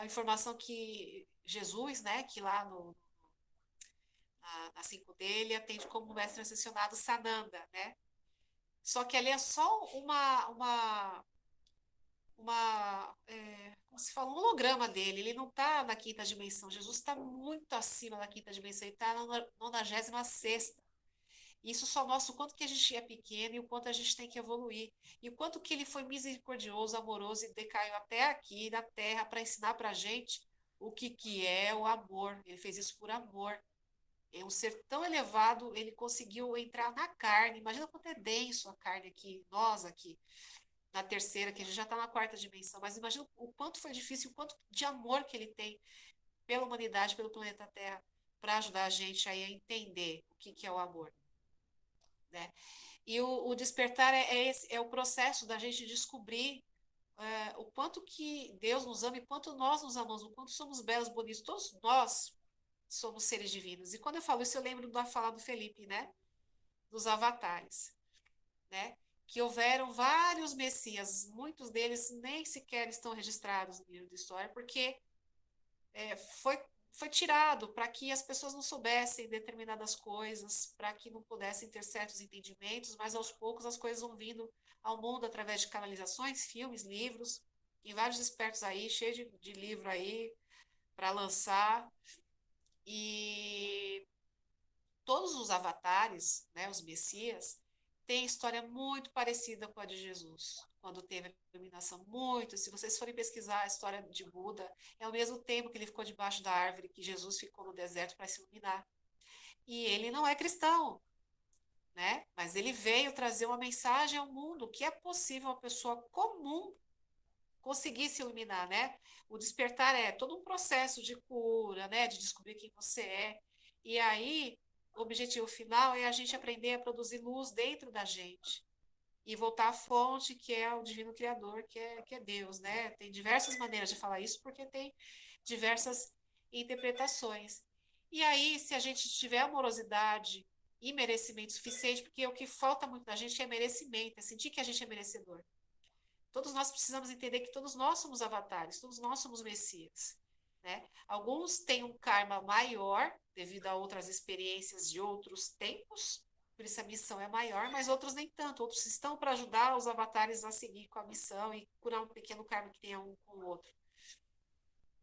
a informação que Jesus, né, que lá na 5 dele atende como mestre ascensionado Sananda, né? Só que ali é só como se fala, um holograma dele. Ele não está na quinta dimensão. Jesus está muito acima da quinta dimensão. Ele está na 96ª. Isso só mostra o quanto que a gente é pequeno e o quanto a gente tem que evoluir. E o quanto que ele foi misericordioso, amoroso e decaiu até aqui na Terra para ensinar para a gente o que, que é o amor. Ele fez isso por amor. É um ser tão elevado, ele conseguiu entrar na carne. Imagina quanto é denso a carne aqui, nós aqui, na terceira, que a gente já está na quarta dimensão. Mas imagina o quanto foi difícil, o quanto de amor que ele tem pela humanidade, pelo planeta Terra, para ajudar a gente aí a entender o que, que é o amor, né? E o despertar é o processo da gente descobrir o quanto que Deus nos ama e quanto nós nos amamos, o quanto somos belos, bonitos. Todos nós somos seres divinos. E quando eu falo isso, eu lembro da fala do Felipe, né? Dos avatares, né? Que houveram vários messias, muitos deles nem sequer estão registrados no livro de história, porque foi tirado para que as pessoas não soubessem determinadas coisas, para que não pudessem ter certos entendimentos, mas aos poucos as coisas vão vindo ao mundo através de canalizações, filmes, livros, tem vários espertos aí, cheio de livro aí para lançar, e todos os avatares, né, os messias, têm história muito parecida com a de Jesus, quando teve a iluminação. Muito, se vocês forem pesquisar a história de Buda, é o mesmo tempo que ele ficou debaixo da árvore que Jesus ficou no deserto para se iluminar. E ele não é cristão, né? Mas ele veio trazer uma mensagem ao mundo que é possível uma pessoa comum conseguir se iluminar, né? O despertar é todo um processo de cura, né? De descobrir quem você é. E aí, o objetivo final é a gente aprender a produzir luz dentro da gente e voltar à fonte, que é o divino criador, que é Deus, né? Tem diversas maneiras de falar isso, porque tem diversas interpretações. E aí, se a gente tiver amorosidade e merecimento suficiente, porque o que falta muito na gente é merecimento, é sentir que a gente é merecedor. Todos nós precisamos entender que todos nós somos avatares, todos nós somos messias, né? Alguns têm um karma maior devido a outras experiências de outros tempos, por isso a missão é maior, mas outros nem tanto. Outros estão para ajudar os avatares a seguir com a missão e curar um pequeno karma que tenha um com o outro.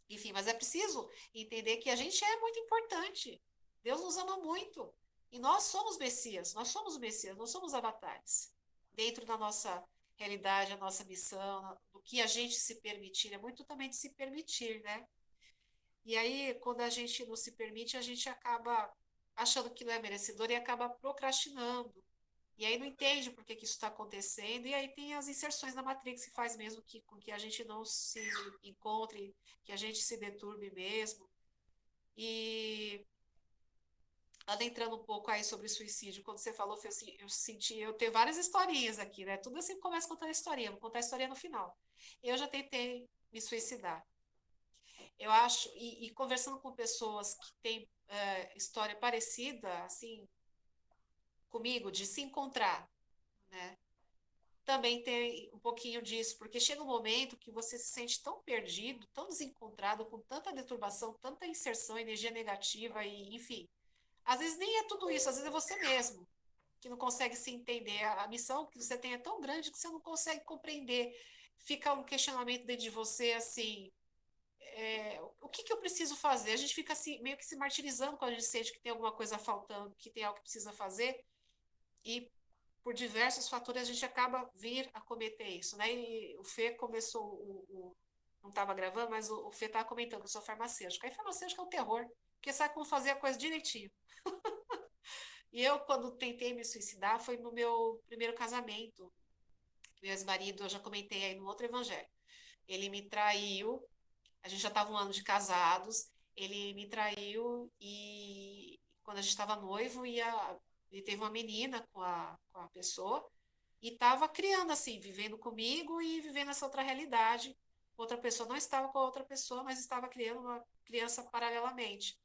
Enfim, mas é preciso entender que a gente é muito importante. Deus nos ama muito. E nós somos Messias, nós somos o Messias, nós somos avatares. Dentro da nossa realidade, a nossa missão, do que a gente se permitir, é muito também de se permitir, né? E aí, quando a gente não se permite, a gente acaba achando que não é merecedor e acaba procrastinando. E aí não entende por que que isso está acontecendo, e aí tem as inserções na Matrix que faz mesmo com que a gente não se encontre, que a gente se deturbe mesmo. E adentrando um pouco aí sobre suicídio, quando você falou, eu senti, eu tenho várias historinhas aqui, né? Tudo assim começa contando a historinha, vou contar a historinha no final. Eu já tentei me suicidar. Eu acho, e conversando com pessoas que têm história parecida, assim, comigo, de se encontrar, né? Também tem um pouquinho disso, porque chega um momento que você se sente tão perdido, tão desencontrado, com tanta deturbação, tanta inserção, energia negativa, e enfim. Às vezes nem é tudo isso, às vezes é você mesmo que não consegue se entender. A missão que você tem é tão grande que você não consegue compreender. Fica um questionamento dentro de você assim: o que eu preciso fazer? A gente fica assim, meio que se martirizando quando a gente sente que tem alguma coisa faltando, que tem algo que precisa fazer, e por diversos fatores a gente acaba vir a cometer isso, né? E o Fê começou, não estava gravando, mas o Fê estava comentando que eu sou farmacêutica. Aí farmacêutica é um terror, porque sabe como fazer a coisa direitinho. E eu, quando tentei me suicidar, foi no meu primeiro casamento. Meu ex-marido, eu já comentei aí no outro evangelho. Ele me traiu, a gente já estava um ano de casados, ele me traiu e quando a gente estava noivo, ele teve uma menina com a pessoa e estava criando assim, vivendo comigo e vivendo essa outra realidade. Outra pessoa não estava com a outra pessoa, mas estava criando uma criança paralelamente.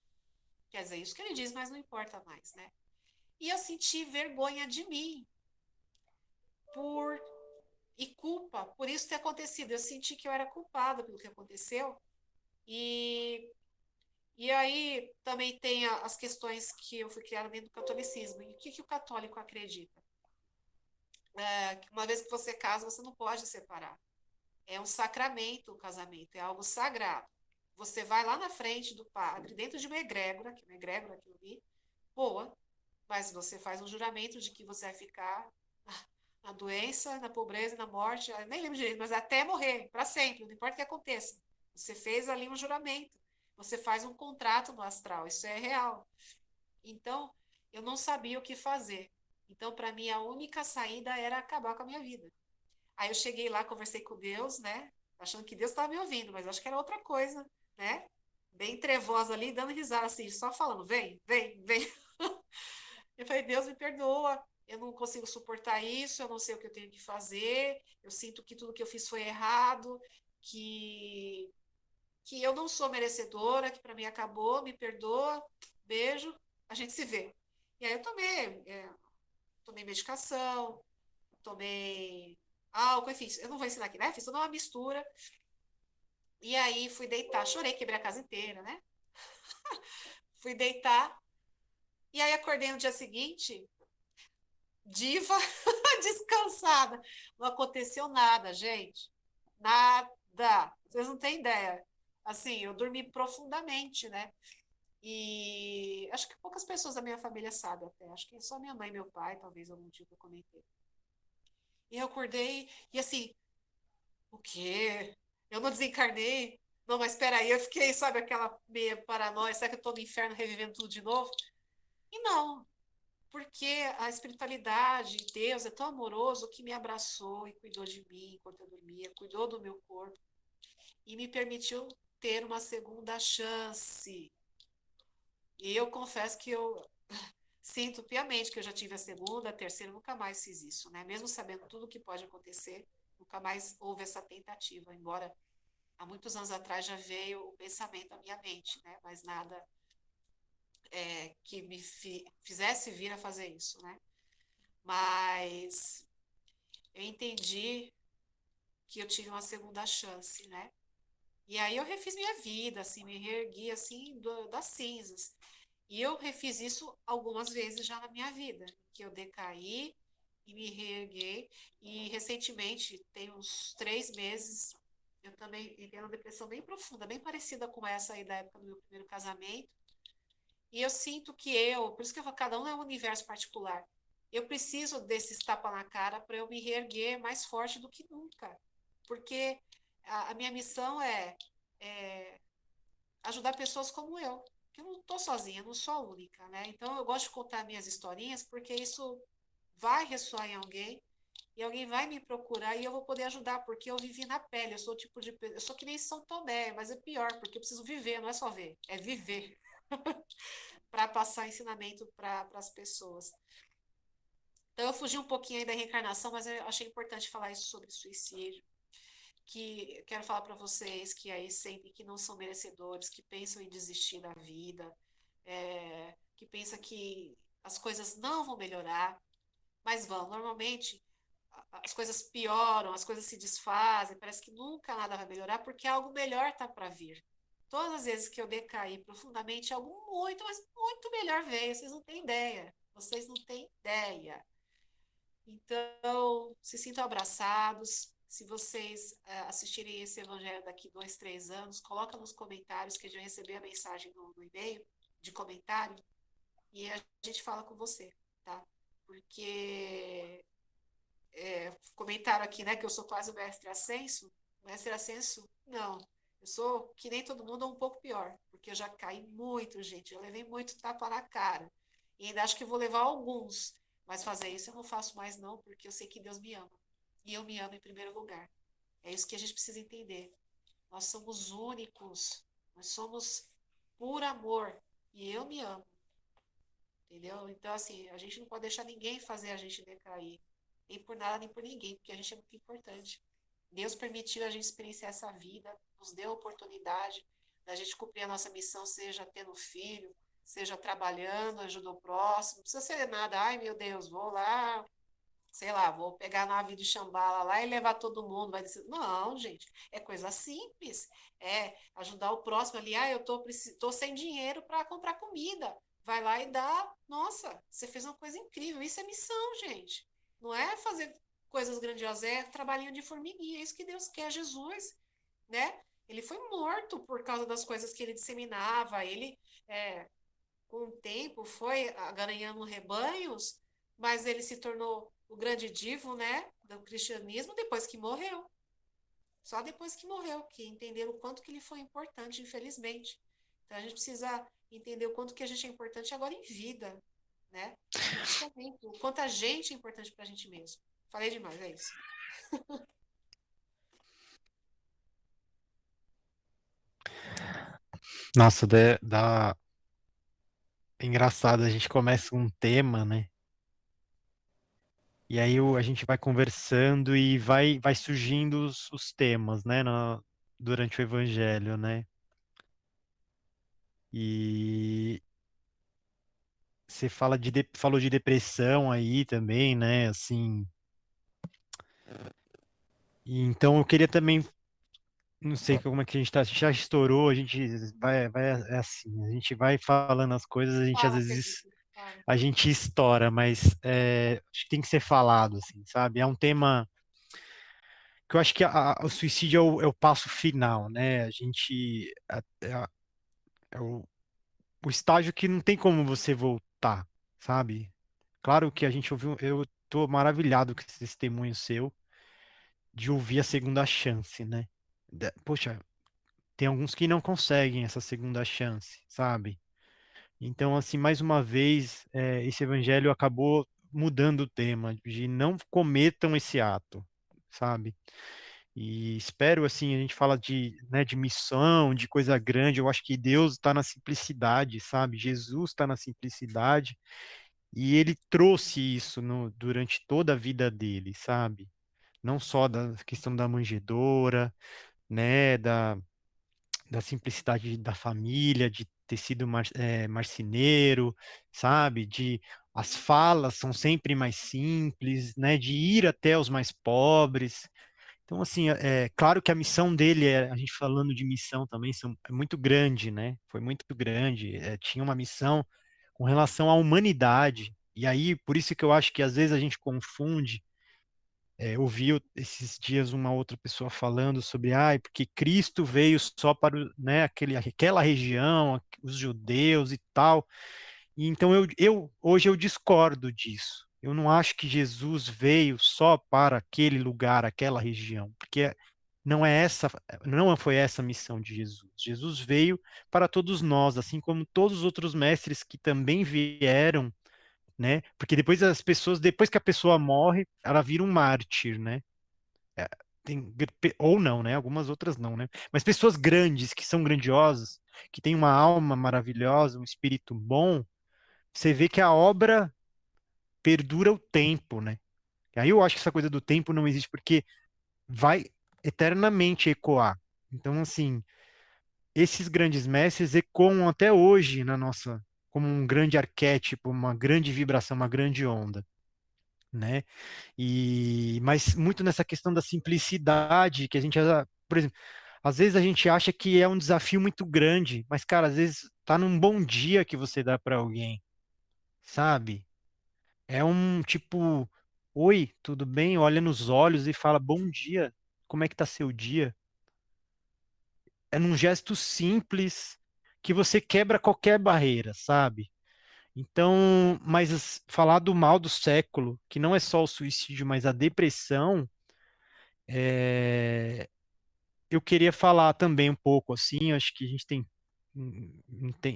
Quer dizer, isso que ele diz, mas não importa mais, né? E eu senti vergonha de mim por e culpa por isso ter acontecido. Eu senti que eu era culpada pelo que aconteceu. E, e aí também tem as questões que eu fui criada dentro do catolicismo. E o que o católico acredita? Que uma vez que você casa, você não pode separar. É um sacramento o casamento, é algo sagrado. Você vai lá na frente do padre, dentro de uma egrégora, que é uma egrégora que eu vi, boa, mas você faz um juramento de que você vai ficar na doença, na pobreza, na morte, eu nem lembro direito, mas até morrer, para sempre, não importa o que aconteça. Você fez ali um juramento, você faz um contrato no astral, isso é real. Então, eu não sabia o que fazer. Então, para mim, a única saída era acabar com a minha vida. Aí eu cheguei lá, conversei com Deus, né? Achando que Deus estava me ouvindo, mas acho que era outra coisa, né? Bem trevosa ali, dando risada, assim, só falando, vem, vem, vem. Eu falei, Deus me perdoa, eu não consigo suportar isso, eu não sei o que eu tenho que fazer, eu sinto que tudo que eu fiz foi errado, que, que eu não sou merecedora, que para mim acabou, me perdoa, beijo, a gente se vê. E aí eu tomei medicação, tomei álcool, enfim, eu não vou ensinar aqui, né? Fiz toda uma mistura, e aí fui deitar, chorei, quebrei a casa inteira, né? Fui deitar, e aí acordei no dia seguinte, diva, descansada. Não aconteceu nada, gente. Nada. Vocês não têm ideia. Assim, eu dormi profundamente, né? E acho que poucas pessoas da minha família sabem até. Acho que só minha mãe e meu pai, talvez algum dia que eu comentei. E eu acordei e assim, o quê? Eu não desencarnei? Não, mas espera aí, eu fiquei, sabe, aquela meia paranoia, será que eu tô no inferno revivendo tudo de novo? E não, porque a espiritualidade, Deus é tão amoroso que me abraçou e cuidou de mim enquanto eu dormia, cuidou do meu corpo e me permitiu ter uma segunda chance. E eu confesso que eu sinto piamente que eu já tive a segunda, a terceira, nunca mais fiz isso, né? Mesmo sabendo tudo o que pode acontecer, nunca mais houve essa tentativa, embora há muitos anos atrás já veio o pensamento à minha mente, né? Mas nada que me fizesse vir a fazer isso, né? Mas eu entendi que eu tive uma segunda chance, né? E aí eu refiz minha vida, assim, me reergui, assim, das cinzas. E eu refiz isso algumas vezes já na minha vida, que eu decaí e me reerguei. E recentemente, tem uns 3 meses, eu também entrei numa depressão bem profunda, bem parecida com essa aí da época do meu primeiro casamento. E eu sinto que por isso que eu falo, cada um é um universo particular. Eu preciso desses tapa na cara para eu me reerguer mais forte do que nunca. Porque a minha missão é ajudar pessoas como eu. Que eu não estou sozinha, não sou a única, né? Então eu gosto de contar minhas historinhas porque isso vai ressoar em alguém e alguém vai me procurar e eu vou poder ajudar, porque eu vivi na pele. Eu sou o tipo de. Eu sou que nem São Tomé, mas é pior, porque eu preciso viver, não é só ver, é viver. Para passar ensinamento para as pessoas. Então, eu fugi um pouquinho aí da reencarnação, mas eu achei importante falar isso sobre suicídio. Que quero falar para vocês que aí sentem que não são merecedores, que pensam em desistir da vida, que pensam que as coisas não vão melhorar, mas vão. Normalmente, as coisas pioram, as coisas se desfazem, parece que nunca nada vai melhorar, porque algo melhor está para vir. Todas as vezes que eu decaí profundamente, algo muito, mas muito melhor veio. Vocês não têm ideia. Vocês não têm ideia. Então, se sintam abraçados, se vocês assistirem esse evangelho daqui 2, 3 anos, coloca nos comentários que a gente vai receber a mensagem no e-mail de comentário e a gente fala com você, tá? Porque comentaram aqui, né, que eu sou quase o mestre Ascenso. Mestre Ascenso, não. Eu sou que nem todo mundo, ou um pouco pior, porque eu já caí muito, gente. Eu levei muito tapa na cara. E ainda acho que vou levar alguns. Mas fazer isso eu não faço mais, não, porque eu sei que Deus me ama. E eu me amo em primeiro lugar. É isso que a gente precisa entender. Nós somos únicos. Nós somos por amor. E eu me amo. Entendeu? Então, assim, a gente não pode deixar ninguém fazer a gente decair. Nem por nada, nem por ninguém, porque a gente é muito importante. Deus permitiu a gente experienciar essa vida, nos deu a oportunidade da gente cumprir a nossa missão, seja tendo filho, seja trabalhando, ajudando o próximo. Não precisa ser nada, ai meu Deus, vou lá, sei lá, vou pegar navio de Xambala lá e levar todo mundo. Vai dizer, não, gente, é coisa simples. É ajudar o próximo ali, eu tô sem dinheiro para comprar comida. Vai lá e dá. Nossa, você fez uma coisa incrível. Isso é missão, gente. Não é fazer coisas grandiosas, é trabalhinho de formiguinha. É isso que Deus quer, Jesus, né? Ele foi morto por causa das coisas que ele disseminava. Ele, com o tempo, foi ganhando rebanhos, mas ele se tornou o grande divo, né, do cristianismo depois que morreu. Só depois que morreu, que entenderam o quanto que ele foi importante, infelizmente. Então a gente precisa entender o quanto que a gente é importante agora em vida, né? E principalmente o quanto a gente é importante para a gente mesmo. Falei demais, é isso. Nossa, é engraçado, a gente começa um tema, né? E aí a gente vai conversando e vai surgindo os temas, né? Durante o evangelho, né? E você falou de depressão aí também, né? Assim, e então eu queria também, não sei como é que a gente tá, já estourou, a gente é assim, a gente vai falando as coisas, a gente às Fala, vezes Felipe. Fala. a gente estoura, mas acho que tem que ser falado, assim, sabe? É um tema que eu acho que o suicídio é o passo final, né? A gente é o estágio que não tem como você voltar, sabe? Claro que a gente ouviu, eu tô maravilhado com esse testemunho seu de ouvir a segunda chance, né? Poxa, tem alguns que não conseguem essa segunda chance, sabe? Então, assim, mais uma vez, esse evangelho acabou mudando o tema, de não cometam esse ato, sabe? E espero, assim, a gente fala de, né, de missão, de coisa grande, eu acho que Deus está na simplicidade, sabe? Jesus está na simplicidade, e ele trouxe isso durante toda a vida dele, sabe? Não só da questão da manjedoura, né, da simplicidade da família, de ter sido marceneiro, sabe? De as falas são sempre mais simples, né? De ir até os mais pobres. Então, assim, claro que a missão dele, a gente falando de missão também, é muito grande, né? Foi muito grande. Tinha uma missão com relação à humanidade. E aí, por isso que eu acho que às vezes a gente confunde. Ouvi esses dias uma outra pessoa falando sobre, porque Cristo veio só para né, aquela região, os judeus e tal. E então hoje eu discordo disso. Eu não acho que Jesus veio só para aquele lugar, aquela região, porque não foi essa a missão de Jesus. Jesus veio para todos nós, assim como todos os outros mestres que também vieram, né? Porque depois que a pessoa morre, ela vira um mártir, né? É, ou não, né? Algumas outras não, né? Mas pessoas grandes, que são grandiosas, que têm uma alma maravilhosa, um espírito bom, você vê que a obra perdura o tempo, né? E aí eu acho que essa coisa do tempo não existe, porque vai eternamente ecoar. Então, assim, esses grandes mestres ecoam até hoje na nossa, como um grande arquétipo, uma grande vibração, uma grande onda, né? Mas muito nessa questão da simplicidade, que a gente, por exemplo, às vezes a gente acha que é um desafio muito grande, mas, cara, às vezes tá num bom dia que você dá para alguém, sabe? É um tipo, oi, tudo bem? Olha nos olhos e fala bom dia. como é que tá seu dia? É num gesto simples que você quebra qualquer barreira, sabe? Então, falar do mal do século, que não é só o suicídio, mas a depressão, é, eu queria falar também um pouco assim, acho que a gente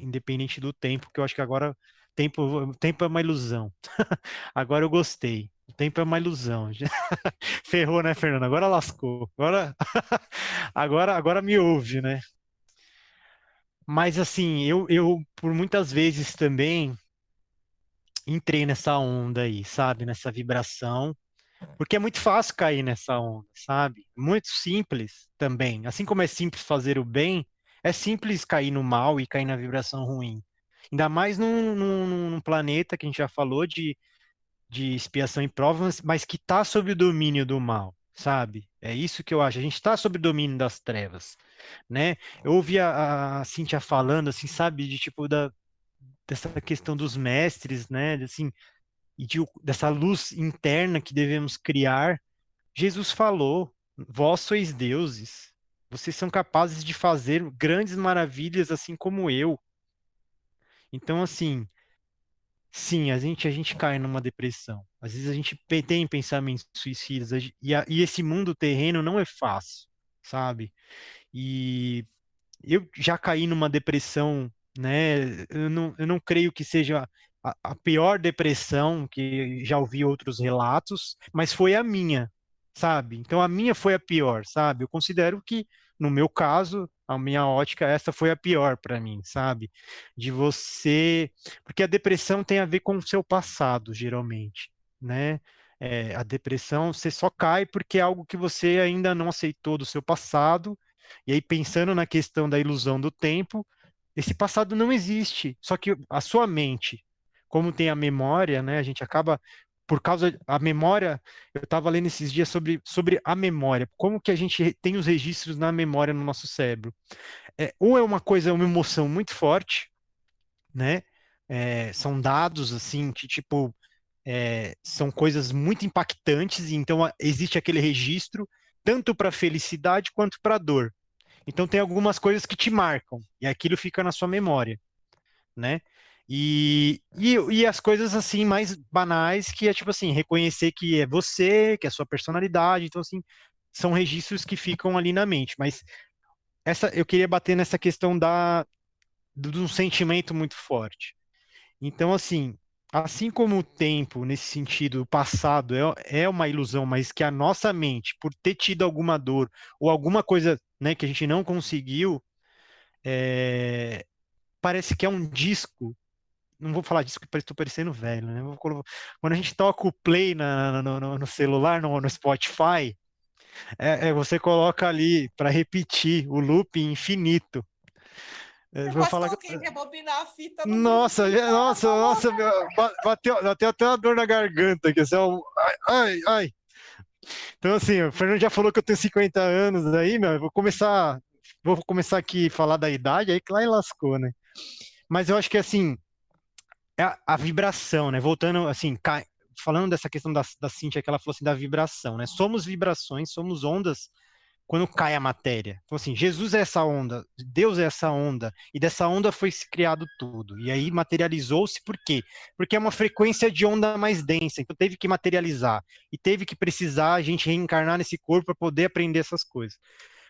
independente do tempo, que eu acho que agora tempo é uma ilusão. Agora eu gostei. O tempo é uma ilusão. Ferrou, né, Fernando? Agora lascou. Agora me ouve, né? Mas assim, eu por muitas vezes também entrei nessa onda aí, sabe? Nessa vibração. Porque é muito fácil cair nessa onda, sabe? Muito simples também. Assim como é simples fazer o bem, é simples cair no mal e cair na vibração ruim. Ainda mais num planeta que a gente já falou de expiação e provas, mas que está sob o domínio do mal, sabe? É isso que eu acho. A gente está sob o domínio das trevas, né? Eu ouvi a Cíntia falando, assim, sabe? De tipo, dessa questão dos mestres, né? Assim, dessa luz interna que devemos criar. Jesus falou: vós sois deuses, vocês são capazes de fazer grandes maravilhas assim como eu. Então, assim, sim, a gente cai numa depressão. Às vezes a gente tem pensamentos suicidas, e esse mundo terreno não é fácil, sabe? E eu já caí numa depressão, né? Eu não creio que seja a pior depressão, que já ouvi outros relatos, mas foi a minha, sabe? Então a minha foi a pior, sabe? Eu considero que, no meu caso, a minha ótica, essa foi a pior para mim, sabe? De você. Porque a depressão tem a ver com o seu passado, geralmente, né? A depressão, você só cai porque é algo que você ainda não aceitou do seu passado, e aí, pensando na questão da ilusão do tempo, esse passado não existe. Só que a sua mente, como tem a memória, né? A gente acaba, por causa da memória, eu estava lendo esses dias sobre a memória, como que a gente tem os registros na memória no nosso cérebro. Ou é uma coisa, uma emoção muito forte, né? São dados assim que tipo são coisas muito impactantes, e então existe aquele registro tanto para felicidade quanto para dor. Então tem algumas coisas que te marcam e aquilo fica na sua memória, né? E as coisas assim mais banais, que é tipo assim, reconhecer que é você, que é a sua personalidade, então assim, são registros que ficam ali na mente, mas eu queria bater nessa questão de um sentimento muito forte. Então assim como o tempo, nesse sentido, o passado é uma ilusão, mas que a nossa mente, por ter tido alguma dor ou alguma coisa, né, que a gente não conseguiu, é, parece que é um disco. Não vou falar disco, porque estou parecendo velho, né? Quando a gente toca o play no celular, no Spotify, você coloca ali para repetir o loop infinito. Eu Vou quase falar que. coloquei rebobinar a fita no Nossa, Bluetooth. nossa, nossa, bateu até uma dor na garganta aqui, assim, ai, ai, ai. Então, assim, o Fernando já falou que eu tenho 50 anos aí, meu, eu vou começar aqui a falar da idade, aí que lá e lascou, né? Mas eu acho que, assim, é a vibração, né? Voltando, assim, falando dessa questão da Cíntia, que ela falou assim, da vibração, né? Somos vibrações, somos ondas quando cai a matéria. Então, assim, Jesus é essa onda, Deus é essa onda, e dessa onda foi se criado tudo. E aí materializou-se por quê? Porque é uma frequência de onda mais densa, então teve que materializar. E teve que precisar a gente reencarnar nesse corpo para poder aprender essas coisas.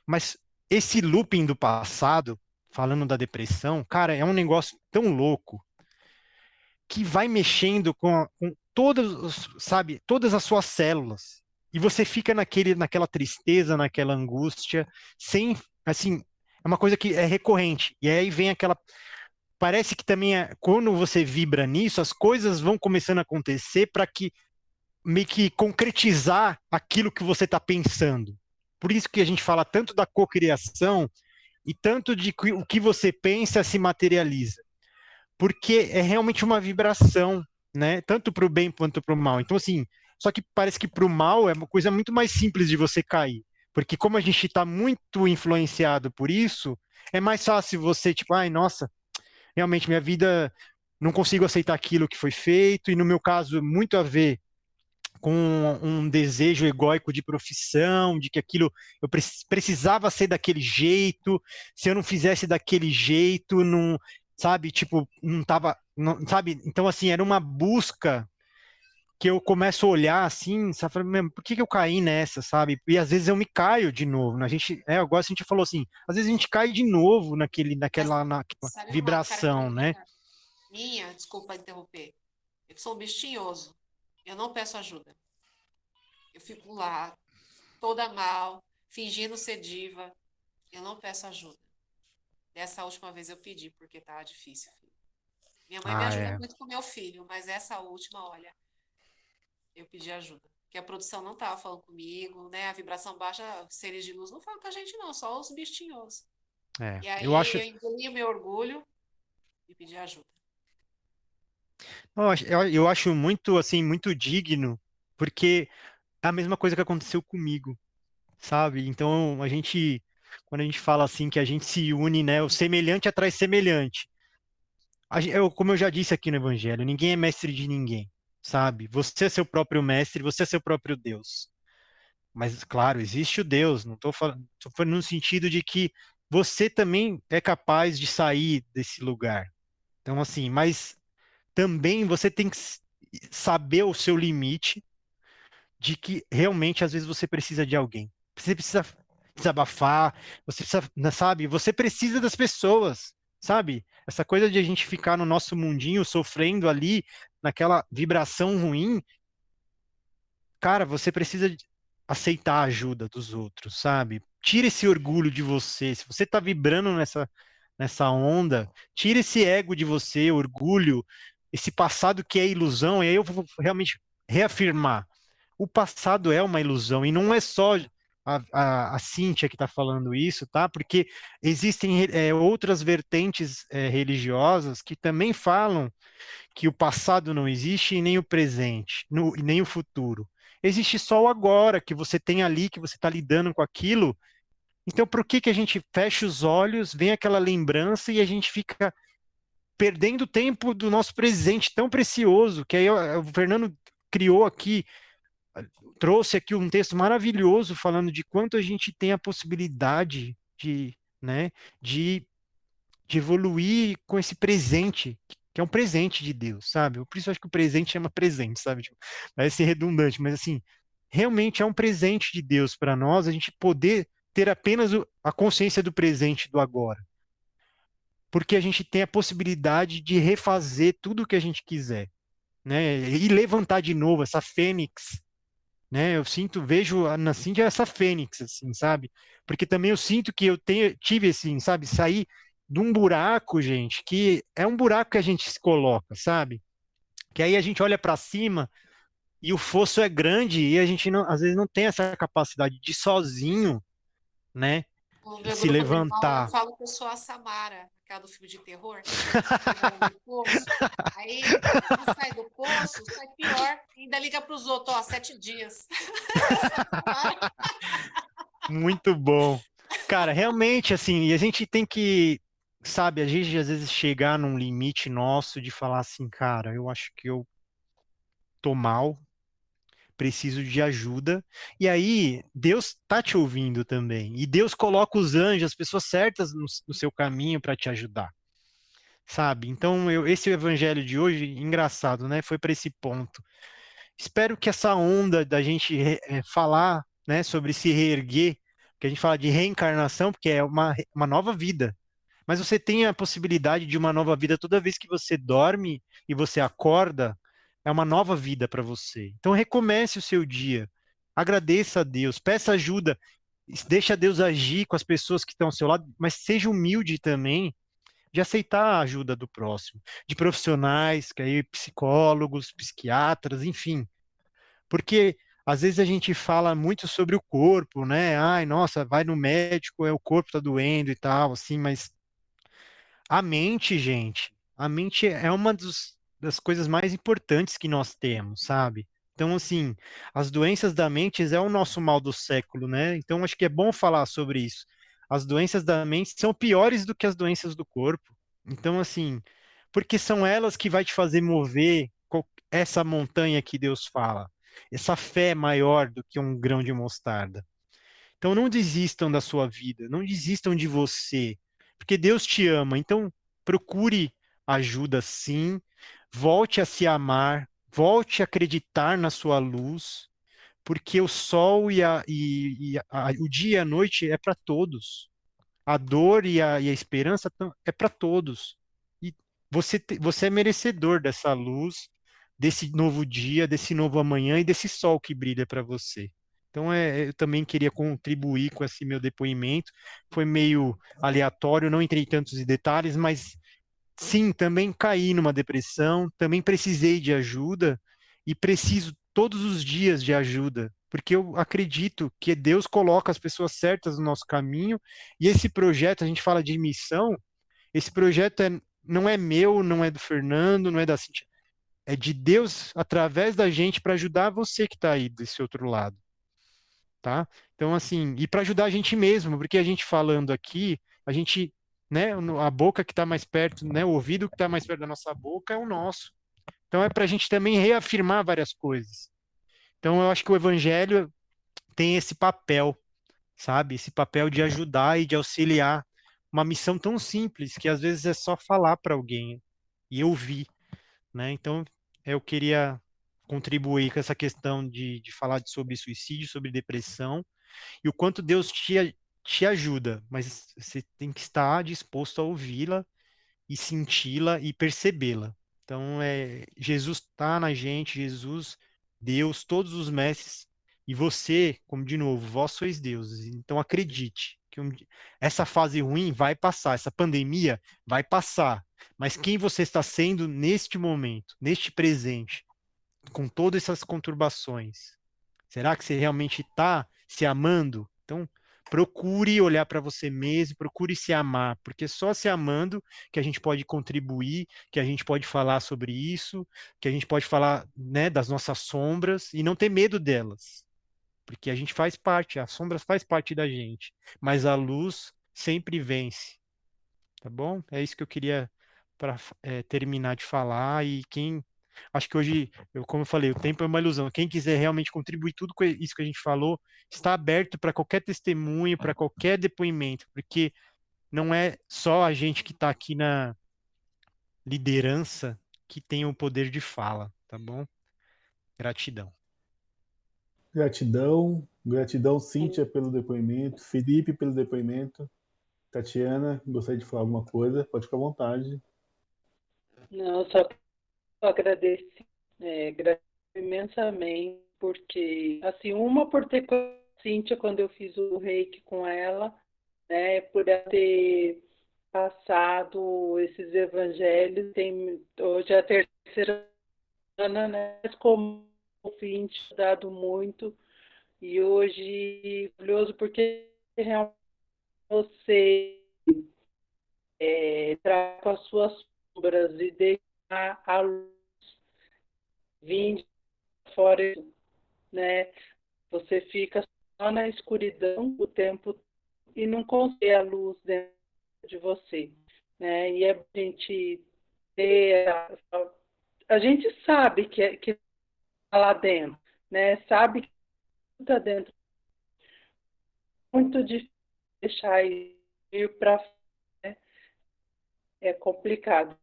Mas esse looping do passado, falando da depressão, cara, é um negócio tão louco que vai mexendo com todas, sabe, todas as suas células. E você fica naquela tristeza, naquela angústia, sem, assim, é uma coisa que é recorrente. E aí vem aquela. Parece que também, quando você vibra nisso, as coisas vão começando a acontecer para que meio que concretizar aquilo que você está pensando. Por isso que a gente fala tanto da cocriação e tanto de que o que você pensa se materializa, porque é realmente uma vibração, né? Tanto para o bem quanto para o mal. Então, assim, só que parece que para o mal é uma coisa muito mais simples de você cair, porque como a gente está muito influenciado por isso, é mais fácil você, tipo, ai, nossa, realmente minha vida não consigo aceitar aquilo que foi feito, e no meu caso, muito a ver com um desejo egóico de profissão, de que aquilo eu precisava ser daquele jeito, se eu não fizesse daquele jeito, não, sabe, tipo, não tava, não, sabe? Então, assim, era uma busca que eu começo a olhar assim, sabe, falei, "Meu, por que que eu caí nessa, sabe? E às vezes eu me caio de novo, né? A gente, agora a gente falou assim, às vezes a gente cai de novo Mas naquela sabe uma vibração, né? característica minha? Desculpa interromper. Eu sou um bicho tinhoso. Eu não peço ajuda. Eu fico lá, toda mal, fingindo ser diva. Eu não peço ajuda. Dessa última vez eu pedi, porque tá difícil, filho. Minha mãe me Ah, ajuda é. muito com meu filho, mas essa última, olha, eu pedi ajuda. Porque a produção não tava falando comigo, né? A vibração baixa, os seres de luz não falam com a gente, não, só os bichinhos. É, E eu aí acho, eu engoli o meu orgulho e pedi ajuda. eu acho muito, assim, muito digno, porque é a mesma coisa que aconteceu comigo, sabe? Então, quando a gente fala assim que a gente se une, né? O semelhante atrai semelhante. Como eu já disse aqui no Evangelho, ninguém é mestre de ninguém, sabe? Você é seu próprio mestre, você é seu próprio Deus. Mas, claro, existe o Deus, não estou falando no sentido de que você também é capaz de sair desse lugar. Então, assim, mas também você tem que saber o seu limite de que realmente às vezes você precisa de alguém. Você precisa desabafar, você precisa, né, sabe? Você precisa das pessoas, sabe? Essa coisa de a gente ficar no nosso mundinho sofrendo ali naquela vibração ruim, cara, você precisa aceitar a ajuda dos outros, sabe? Tira esse orgulho de você. Se você tá vibrando nessa onda, tira esse ego de você, orgulho, esse passado que é ilusão, e aí eu vou realmente reafirmar o passado é uma ilusão, e não é só a Cíntia que está falando isso, tá? Porque existem outras vertentes religiosas que também falam que o passado não existe e nem o presente, e nem o futuro. Existe só o agora, que você tem ali, que você está lidando com aquilo. Então, por que que a gente fecha os olhos, vem aquela lembrança e a gente fica perdendo tempo do nosso presente tão precioso, que aí o Fernando criou aqui, trouxe aqui um texto maravilhoso falando de quanto a gente tem a possibilidade de, né, de, de evoluir com esse presente, que é um presente de Deus, sabe? Por isso eu acho que o presente chama presente, sabe? Tipo, parece ser redundante, mas assim, realmente é um presente de Deus para nós, a gente poder ter apenas a consciência do presente, do agora. Porque a gente tem a possibilidade de refazer tudo o que a gente quiser, né? E levantar de novo essa fênix, né? Eu vejo na Cíntia essa fênix, assim, sabe? Porque também eu sinto que tive, assim, sabe, sair de um buraco, gente, que é um buraco que a gente se coloca, sabe? Que aí a gente olha para cima e o fosso é grande e a gente não, às vezes não tem essa capacidade de sozinho, né, No meu se grupo de irmão, eu levantar. falo que eu sou a Samara, aquela do filme de terror, que fica no poço. Aí, quando sai do poço, sai pior. Ainda liga para os outros, ó, 7 dias. Eu sou a Samara. Muito bom. Cara, realmente, assim, e a gente tem que, sabe, a gente às vezes chegar num limite nosso de falar assim, cara, eu acho que eu tô mal, preciso de ajuda. E aí, Deus tá te ouvindo também. E Deus coloca os anjos, as pessoas certas no seu caminho para te ajudar, sabe? Então, esse evangelho de hoje, engraçado, né? Foi para esse ponto. Espero que essa onda da gente falar, né, sobre se reerguer, que a gente fala de reencarnação, porque é uma nova vida. Mas você tem a possibilidade de uma nova vida toda vez que você dorme e você acorda, é uma nova vida para você. Então recomece o seu dia. Agradeça a Deus, peça ajuda, deixa Deus agir com as pessoas que estão ao seu lado, mas seja humilde também de aceitar a ajuda do próximo, de profissionais, que aí psicólogos, psiquiatras, enfim. Porque às vezes a gente fala muito sobre o corpo, né? Ai, nossa, vai no médico, o corpo tá doendo e tal, assim, mas a mente, gente, a mente é uma das coisas mais importantes que nós temos, sabe? Então, assim, as doenças da mente é o nosso mal do século, né? Então, acho que é bom falar sobre isso. As doenças da mente são piores do que as doenças do corpo. Então, assim, porque são elas que vai te fazer mover essa montanha que Deus fala. essa fé maior do que um grão de mostarda. Então não desistam da sua vida, não desistam de você, porque Deus te ama. Então procure ajuda sim, volte a se amar, volte a acreditar na sua luz, porque o sol o dia e a noite é para todos. A dor e a esperança é para todos. E você é merecedor dessa luz, desse novo dia, desse novo amanhã e desse sol que brilha para você. Então, eu também queria contribuir com esse meu depoimento. Foi meio aleatório, não entrei em tantos detalhes, mas sim, também caí numa depressão, também precisei de ajuda e preciso todos os dias de ajuda, porque eu acredito que Deus coloca as pessoas certas no nosso caminho e esse projeto, a gente fala de missão, esse projeto não é meu, não é do Fernando, não é da Cintia, é de Deus através da gente para ajudar você que está aí desse outro lado, tá? Então, assim, e para ajudar a gente mesmo, porque a gente falando aqui, a gente, né, a boca que está mais perto, né, o ouvido que está mais perto da nossa boca é o nosso. Então, é para a gente também reafirmar várias coisas. Então, eu acho que o evangelho tem esse papel, sabe? Esse papel de ajudar e de auxiliar uma missão tão simples que às vezes é só falar para alguém e ouvir, né? Então, eu queria contribuir com essa questão de falar sobre suicídio, sobre depressão, e o quanto Deus te ajuda, mas você tem que estar disposto a ouvi-la e senti-la e percebê-la. Então, Jesus está na gente, Jesus, Deus, todos os mestres, e você, como de novo, vós sois deuses. Então, acredite que essa fase ruim vai passar, essa pandemia vai passar. Mas quem você está sendo neste momento, neste presente, com todas essas conturbações? Será que você realmente está se amando? Então, procure olhar para você mesmo, procure se amar, porque só se amando que a gente pode contribuir, que a gente pode falar sobre isso, que a gente pode falar, né, das nossas sombras e não ter medo delas, porque a gente faz parte, as sombras faz parte da gente, mas a luz sempre vence, tá bom? É isso que eu queria para terminar de falar e quem acho que hoje, como eu falei, o tempo é uma ilusão. Quem quiser realmente contribuir tudo com isso que a gente falou, está aberto para qualquer testemunho, para qualquer depoimento, porque não é só a gente que está aqui na liderança que tem o poder de fala, tá bom? Gratidão. Gratidão, gratidão, Sim. Cíntia, pelo depoimento, Felipe, pelo depoimento. Tatiana, gostaria de falar alguma coisa? Pode ficar à vontade. Não, só agradecer, agradecer imensamente, porque, assim, uma por ter conhecido a Cíntia quando eu fiz o reiki com ela, né, por ela ter passado esses evangelhos, hoje é a terceira semana, né, mas como ouvinte, dado muito, e hoje, curioso, porque realmente você traz com as suas sombras e deixar a luz vir fora, né? Você fica só na escuridão o tempo e não consegue a luz dentro de você, né? E a gente ter, a gente sabe que está lá dentro, né? Sabe que está dentro. Muito difícil deixar ir para fora, né? É complicado,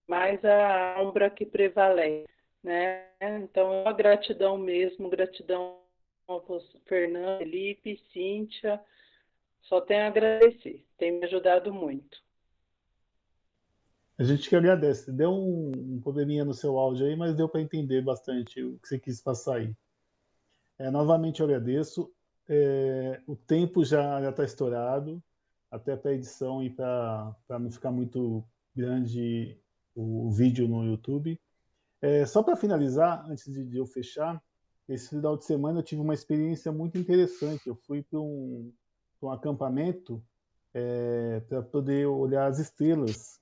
mas a sombra que prevalece, né? Então, a gratidão mesmo, gratidão a você, Fernando, Felipe, Cíntia, só tenho a agradecer, tem me ajudado muito. A gente que agradece. Deu um probleminha no seu áudio aí, mas deu para entender bastante o que você quis passar aí. Novamente eu agradeço. O tempo já está estourado, até para a edição e para não ficar muito grande o vídeo no YouTube. Só para finalizar, antes de eu fechar, esse final de semana eu tive uma experiência muito interessante. Eu fui para um acampamento para poder olhar as estrelas.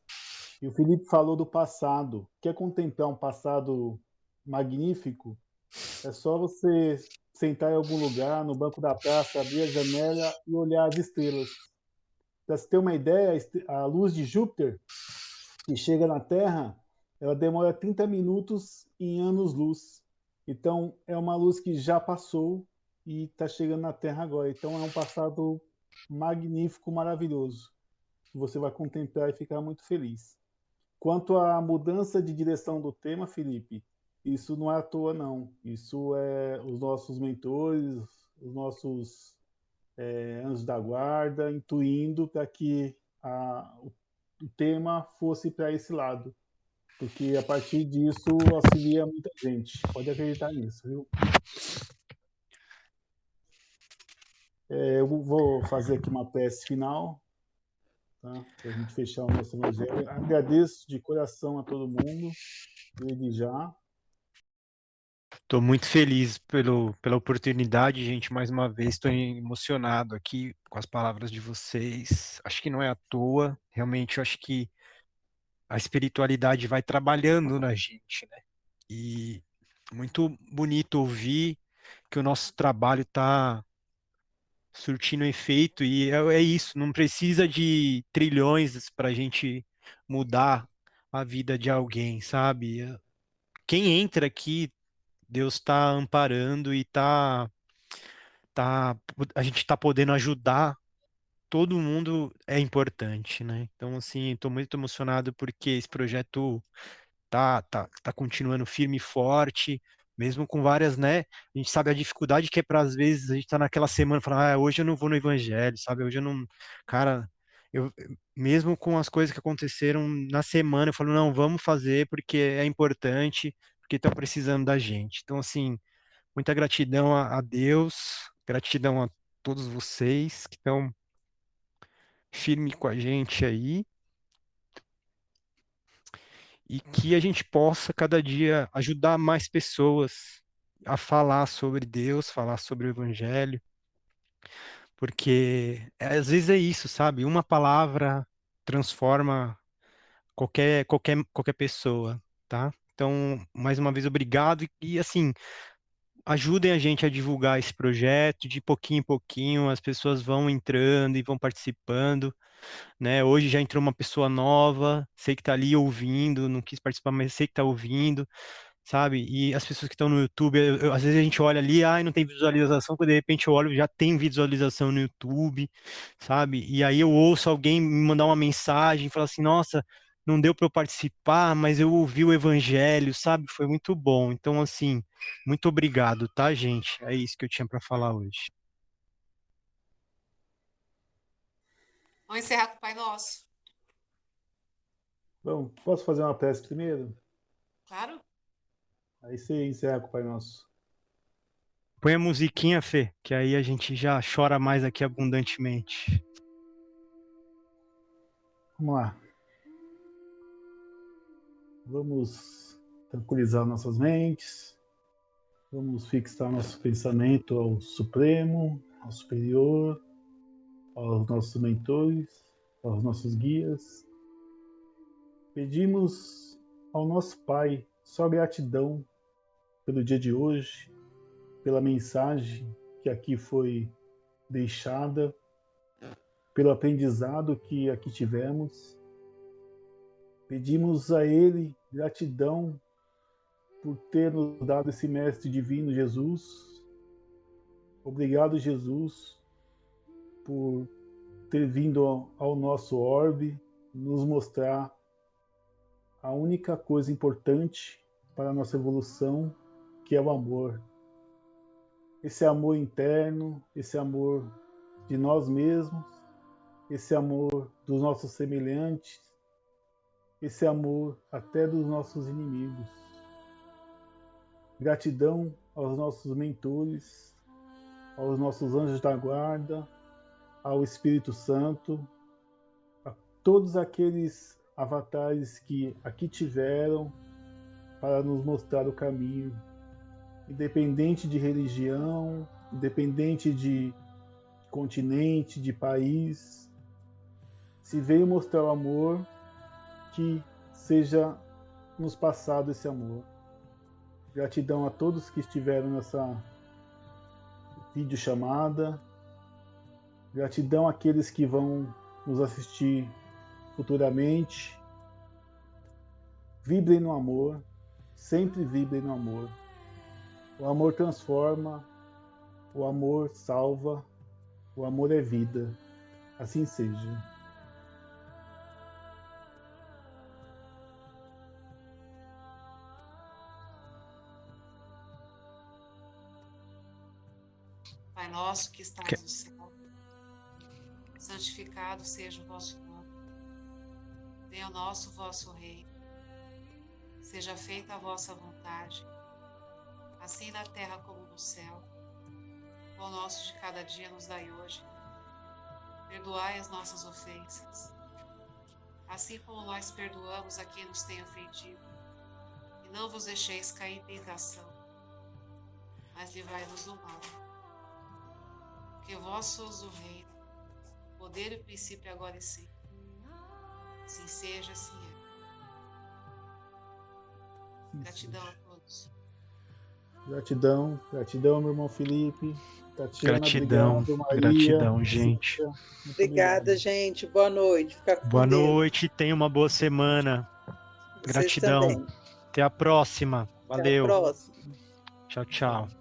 E o Felipe falou do passado. Quer contemplar um passado magnífico? É só você sentar em algum lugar, no banco da praça, abrir a janela e olhar as estrelas. Para você ter uma ideia, a luz de Júpiter, que chega na Terra, ela demora 30 minutos em anos-luz. Então, é uma luz que já passou e está chegando na Terra agora. Então, é um passado magnífico, maravilhoso, que você vai contemplar e ficar muito feliz. Quanto à mudança de direção do tema, Felipe, isso não é à toa, não. Isso é os nossos mentores, os nossos anjos da guarda, intuindo para que o tema fosse para esse lado. Porque a partir disso auxilia muita gente. Pode acreditar nisso, viu? Eu vou fazer aqui uma prece final, tá? Para a gente fechar o nosso evangelho. Agradeço de coração a todo mundo, desde já. Estou muito feliz pela oportunidade, gente. Mais uma vez, estou emocionado aqui com as palavras de vocês. Acho que não é à toa. Realmente, eu acho que a espiritualidade vai trabalhando na gente, né? E muito bonito ouvir que o nosso trabalho está surtindo efeito. E é isso, não precisa de trilhões para a gente mudar a vida de alguém, sabe? Quem entra aqui, Deus está amparando e a gente está podendo ajudar. Todo mundo é importante, né? Então, assim, estou muito emocionado porque esse projeto tá continuando firme e forte, mesmo com várias, né? A gente sabe a dificuldade que é para, às vezes, a gente tá naquela semana e falar, hoje eu não vou no evangelho, sabe? Hoje eu não. Cara, mesmo com as coisas que aconteceram na semana, eu falo, não, vamos fazer porque é importante, porque estão precisando da gente. Então, assim, muita gratidão a Deus, gratidão a todos vocês que estão firme com a gente aí e que a gente possa cada dia ajudar mais pessoas a falar sobre Deus, falar sobre o Evangelho, porque às vezes é isso, sabe? Uma palavra transforma qualquer pessoa, tá? Então, mais uma vez, obrigado e assim, ajudem a gente a divulgar esse projeto, de pouquinho em pouquinho, as pessoas vão entrando e vão participando, né? Hoje já entrou uma pessoa nova, sei que tá ali ouvindo, não quis participar, mas sei que tá ouvindo, sabe? E as pessoas que estão no YouTube, às vezes a gente olha ali, ai, não tem visualização, quando de repente eu olho, já tem visualização no YouTube, sabe? E aí eu ouço alguém me mandar uma mensagem, falar assim, nossa, não deu para eu participar, mas eu ouvi o evangelho, sabe? Foi muito bom. Então, assim, muito obrigado, tá, gente? É isso que eu tinha para falar hoje. Vamos encerrar com o Pai Nosso. Bom, posso fazer uma prece primeiro? Claro? Aí você encerra com o Pai Nosso. Põe a musiquinha, Fê, que aí a gente já chora mais aqui abundantemente. Vamos lá. Vamos tranquilizar nossas mentes. Vamos fixar nosso pensamento ao Supremo, ao Superior, aos nossos mentores, aos nossos guias. Pedimos ao nosso Pai só gratidão pelo dia de hoje, pela mensagem que aqui foi deixada, pelo aprendizado que aqui tivemos. Pedimos a Ele gratidão por ter nos dado esse Mestre Divino, Jesus. Obrigado, Jesus, por ter vindo ao nosso orbe, nos mostrar a única coisa importante para a nossa evolução, que é o amor. Esse amor interno, esse amor de nós mesmos, esse amor dos nossos semelhantes, esse amor até dos nossos inimigos. Gratidão aos nossos mentores, aos nossos anjos da guarda, ao Espírito Santo, a todos aqueles avatares que aqui tiveram para nos mostrar o caminho, independente de religião, independente de continente, de país. Se veio mostrar o amor, que seja nos passado esse amor. Gratidão a todos que estiveram nessa videochamada. Gratidão àqueles que vão nos assistir futuramente. Vibrem no amor, sempre vibrem no amor. O amor transforma, o amor salva, o amor é vida. Assim seja. Pai nosso que estás no céu, santificado seja o vosso nome. Venha o vosso reino. Seja feita a vossa vontade, assim na terra como no céu. O pão nosso de cada dia nos dai hoje. Perdoai as nossas ofensas, assim como nós perdoamos a quem nos tem ofendido. E não vos deixeis cair em tentação, mas livrai-nos do mal. Porque vós sois o reino, o poder e o princípio agora e sempre. Assim seja, assim é. Gratidão a todos. Gratidão, gratidão, meu irmão Felipe. Tatiana, Gratidão, obrigado, Maria. gratidão, gente. Cíntia, muito Obrigada, obrigado. gente. Boa noite. Fica com Boa Deus. noite, tenha uma boa semana. Vocês Gratidão. também. Até a próxima. Até a Valeu. próxima. Tchau, tchau.